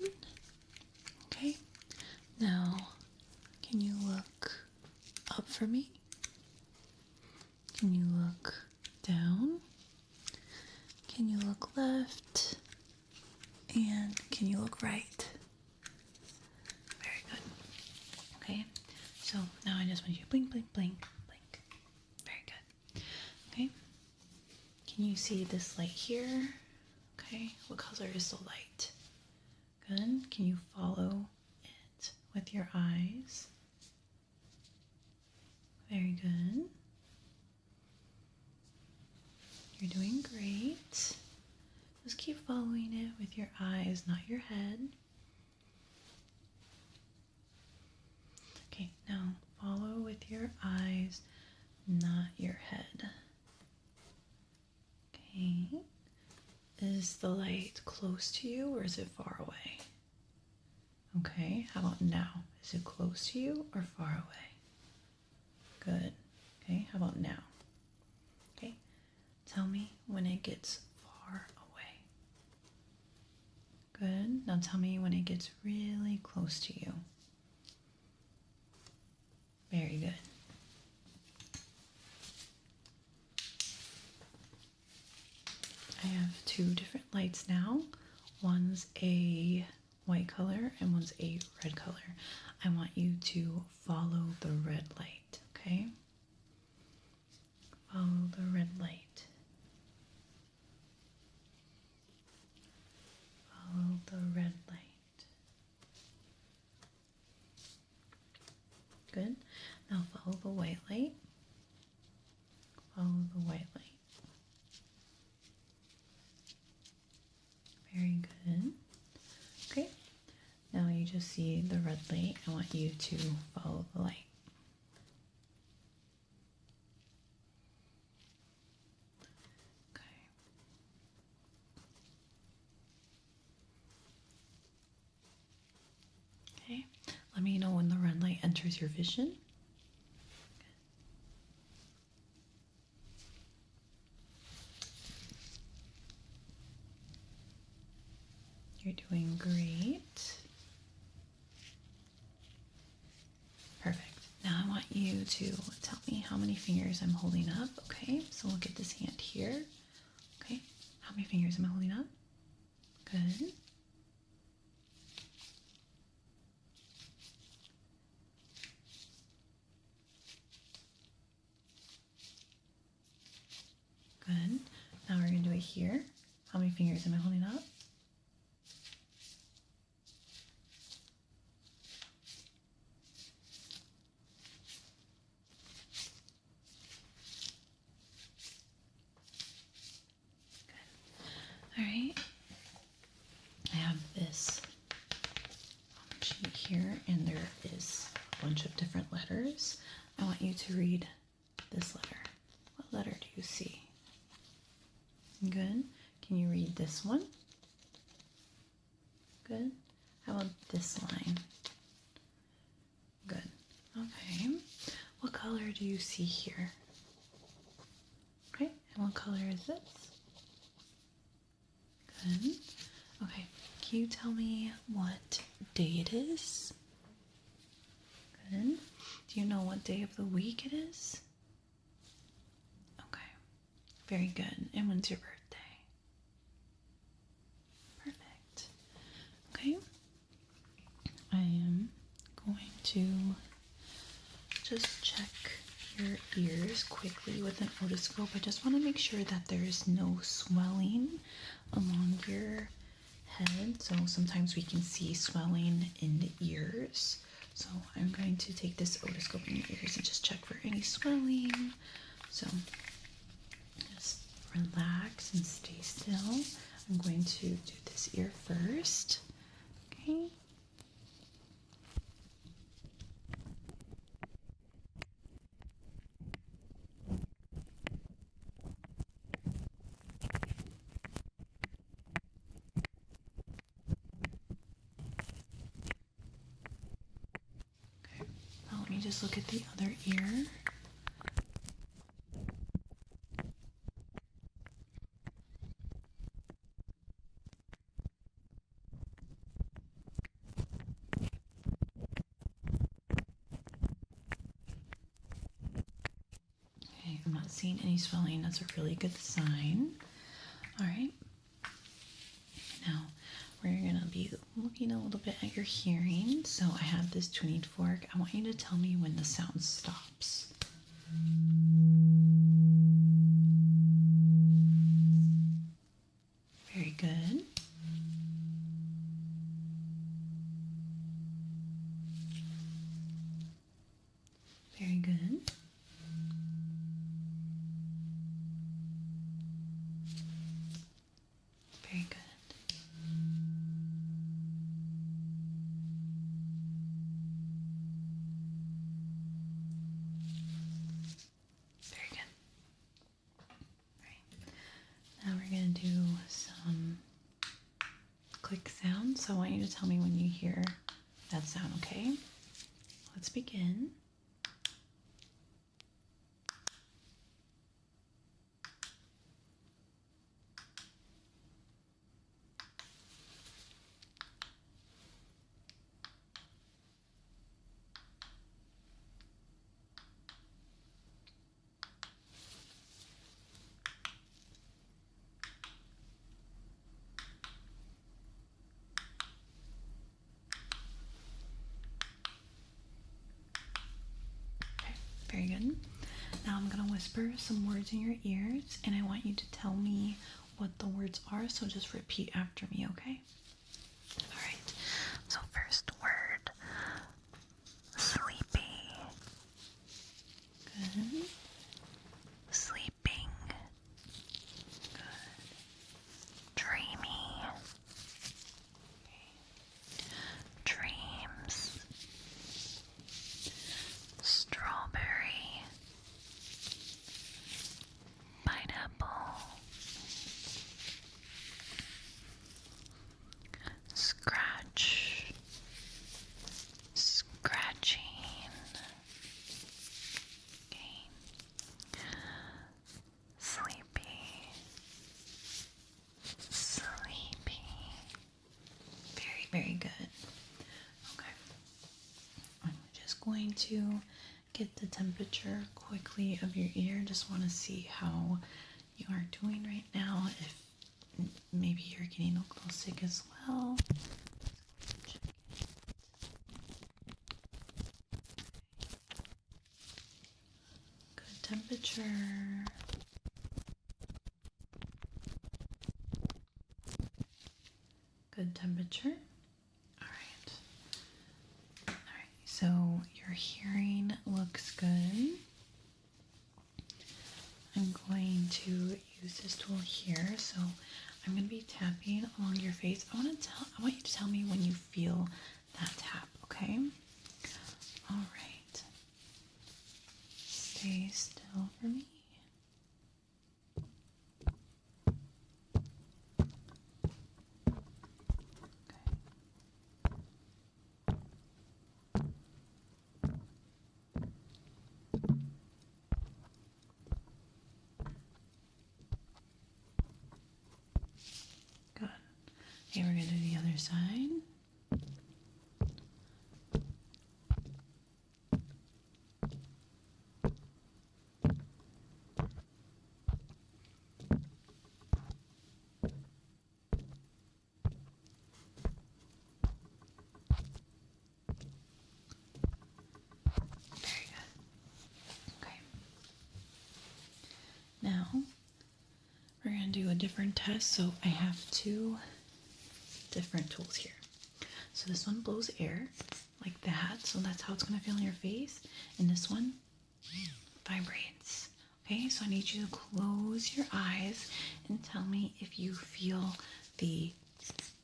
Now, can you look up for me? Can you look down? Can you look left? And can you look right? Very good. Okay, so now I just want you to blink, blink, blink, blink. Very good. Okay, can you see this light here? Okay, what color is the light? Good. Can you follow it with your eyes? Very good. You're doing great. Just keep following it with your eyes, not your head. Okay, now follow with your eyes, not your head. Okay. Is the light close to you or is it far away? Okay, how about now? Is it close to you or far away? Good. Okay, how about now? Okay, tell me when it gets far away. Good. Now tell me when it gets really close to you. Very good. I have two different lights now. One's a white color and one's a red color. I want you to follow the red light, okay? Follow the red light. Follow the red light. Good. Now follow the white light. Follow the white light. Very good. Okay. Now you just see the red light. I want you to follow the light. Okay. Let me know when the red light enters your vision. You're doing great. Perfect. Now I want you to tell me how many fingers I'm holding up. Okay, so look at this hand here. Okay, how many fingers am I holding up? Good. Good. Now we're going to do it here. How many fingers am I holding up? All right, I have this sheet here, and there is a bunch of different letters. I want you to read this letter. What letter do you see? Good. Can you read this one? Good. How about this line? Good. Okay. What color do you see here? Okay. And what color is this? Good. Okay, can you tell me what day it is? Good. Do you know what day of the week it is? Okay, very good. And when's your birthday? Perfect. Okay, I am going to just check your ears quickly with an otoscope. I just want to make sure that there is no swelling along your head. So sometimes we can see swelling in the ears. So I'm going to take this otoscope in your ears and just check for any swelling. So just relax and stay still. I'm going to do this ear first. Okay. Let me just look at the other ear. I'm not seeing any swelling. That's a really good sign. All right. Now, we're going to be looking a little bit at your hearing. So I have this tuning fork. I want you to tell me when the sound stops. Very good. Very good. Very good. Very good. Right. Now we're going to do some click sounds. So I want you to tell me when you hear that sound, okay? Let's begin. Very good. Now I'm going to whisper some words in your ears, and I want you to tell me what the words are, so just repeat after me, okay? All right. So first word, sleepy. Good. Sleeping. Good. Dreamy. Okay. Dreams. Strawberry. Pineapple. Scratch. Scratching. Okay. Sleepy. Sleepy. Very, very good. Okay. I'm just going to get the temperature quickly of your ear. Just want to see how you are doing right now. If maybe you're getting a little sick as well. Good temperature. Good temperature. All right. All right. So your hearing looks good. I'm going to use this tool here. So I'm going to be tapping along your face. I want you to tell me when you feel that tap, okay? All right. Stay still for me. Good. Okay, we're going to do the other side. Very good. Okay. Now, we're going to do a different test. So I have two different tools here. So this one blows air like that. So that's how it's going to feel on your face. And this one vibrates. Okay, so I need you to close your eyes and tell me if you feel the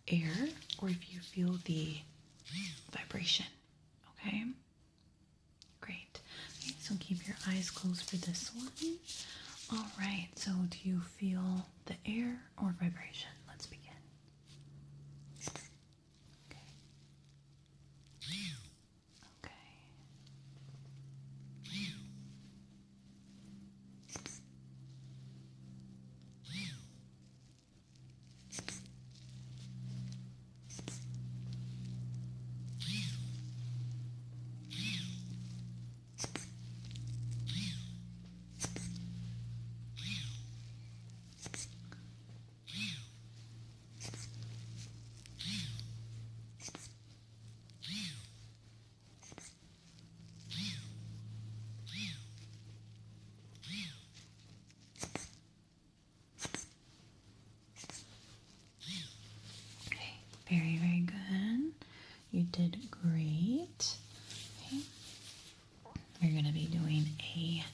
air or if you feel the vibration. Okay? Great. Okay, so keep your eyes closed for this one. All right, so do you feel the air or vibration? Let's begin. Okay. Okay. Very, very good. You did great. Okay. We're going to be doing a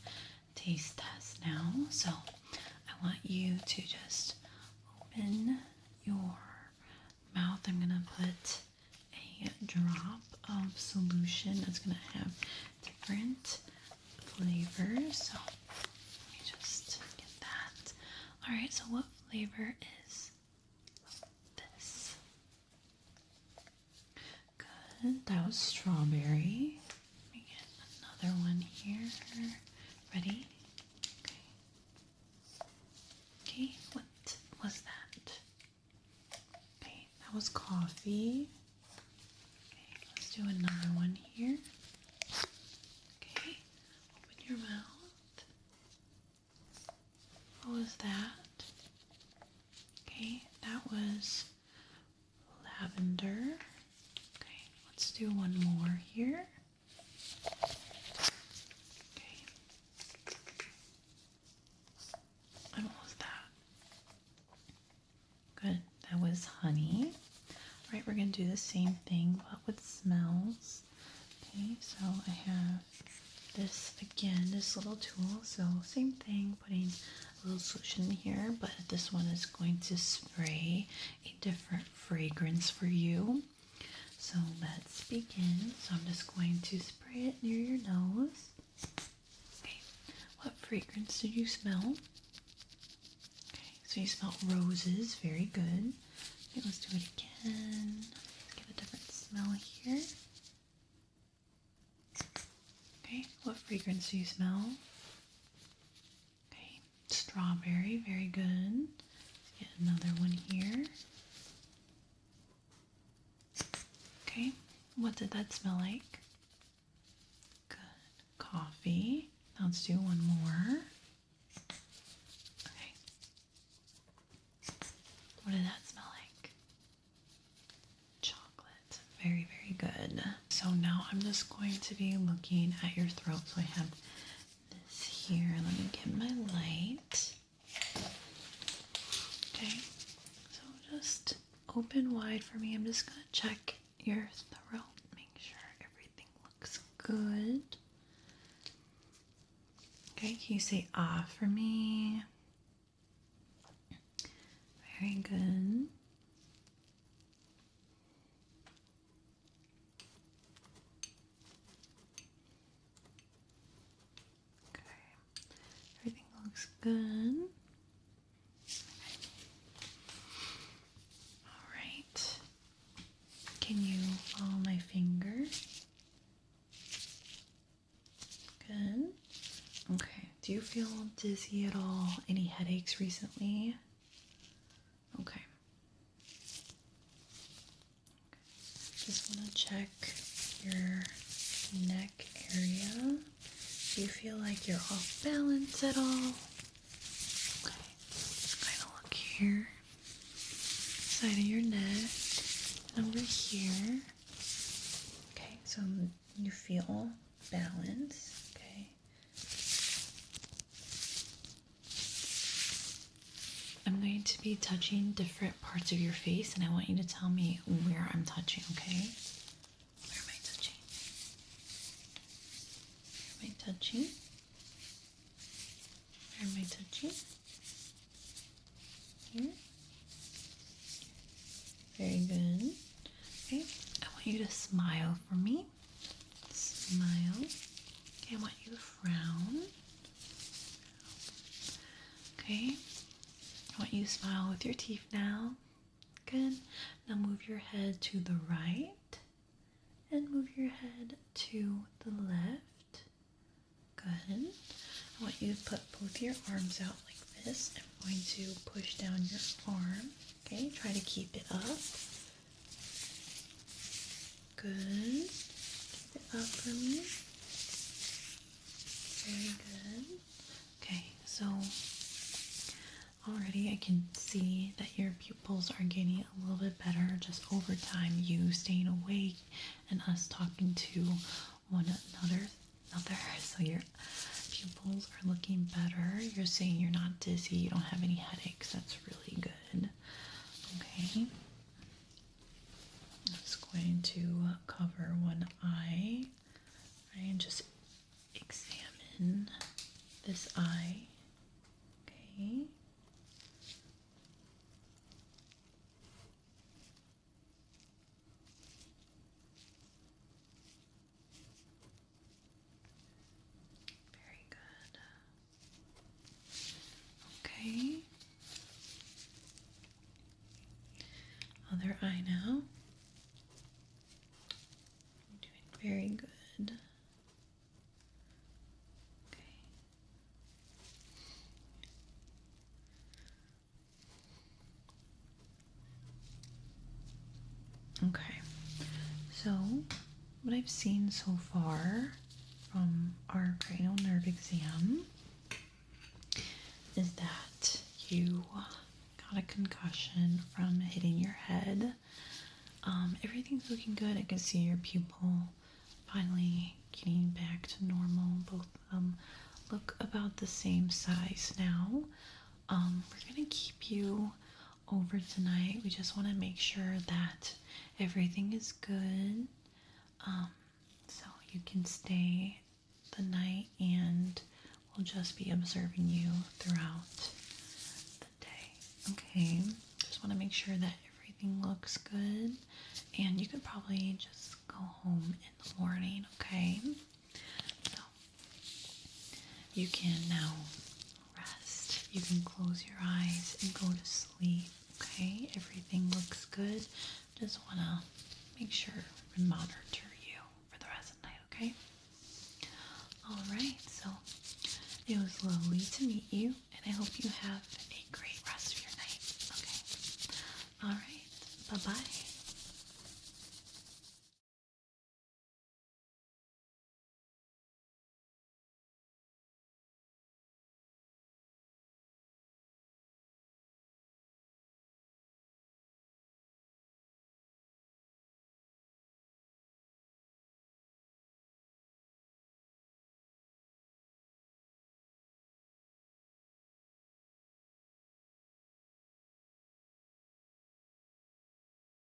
taste test now. So I want you to just open your mouth. I'm going to put a drop of solution that's going to have different flavors. So let me just get that. All right, so what flavor is this? Good. That was strawberry. Let me get another one here. Ready? Okay. Okay, what was that? Okay, that was coffee. Okay, let's do another one here. Okay, open your mouth. What was that? Okay, that was lavender. Okay, let's do one more here. Okay. And what was that? Good, that was honey. All right, we're gonna do the same thing, but with smells. Okay, so I have this again, this little tool. So same thing, putting a little solution here, but this one is going to spray a different fragrance for you. So let's begin. So I'm just going to spray it near your nose. Okay, what fragrance did you smell? Okay, so you smelled roses, very good. Okay, let's do it again. Let's get a different smell here. Okay, what fragrance do you smell? Okay, strawberry, very good. Let's get another one here. Okay, what did that smell like? Good. Coffee. Now let's do one more. Okay. What did that smell like? Chocolate. Very, very good. So now I'm just going to be looking at your throat. So I have this here. Let me get my light. Okay. So just open wide for me. I'm just going to check your throat. Make sure everything looks good. Okay. Can you say ah for me? Very good. Everything looks good. All right. Can you follow my finger? Good. Okay. Do you feel dizzy at all? Any headaches recently? Okay. Just want to check your neck area. Do you feel like you're off balance at all? Okay, just kind of look here, side of your neck, and over here. Okay, so you feel balance. Okay. I'm going to be touching different parts of your face, and I want you to tell me where I'm touching, okay? Where am I touching? Where am I touching? Where am I touching? Here. Very good. Okay, I want you to smile for me. Smile. Okay, I want you to frown. Okay, I want you to smile with your teeth now. Good. Now move your head to the right and move your head to the left. Good. I want you to put both your arms out like this. I'm going to push down your arm. Okay, try to keep it up. Good. Keep it up for me. Very good. Okay, so already I can see that your pupils are getting a little bit better just over time, you staying awake and us talking to one another. So your pupils are looking better. You're saying you're not dizzy, you don't have any headaches. That's really good. Okay. going to cover one eye, right, and just examine this eye. Okay. Very good. Okay. Other eye now. You're doing very good. Okay, so what I've seen so far from our cranial nerve exam is that you got a concussion from hitting your head. Everything's looking good. I can see your pupil finally getting back to normal. Both of them look about the same size now. We're gonna keep you over tonight. We just want to make sure that everything is good. So you can stay the night, and we'll just be observing you throughout the day. Okay, just want to make sure that everything looks good, and you could probably just go home in the morning. Okay, so you can now rest. You can close your eyes and go to sleep. Okay, everything looks good. Just want to make sure and monitor you for the rest of the night. Okay. All right, so it was lovely to meet you, and I hope you have a great rest of your night. Okay. All right. Bye-bye.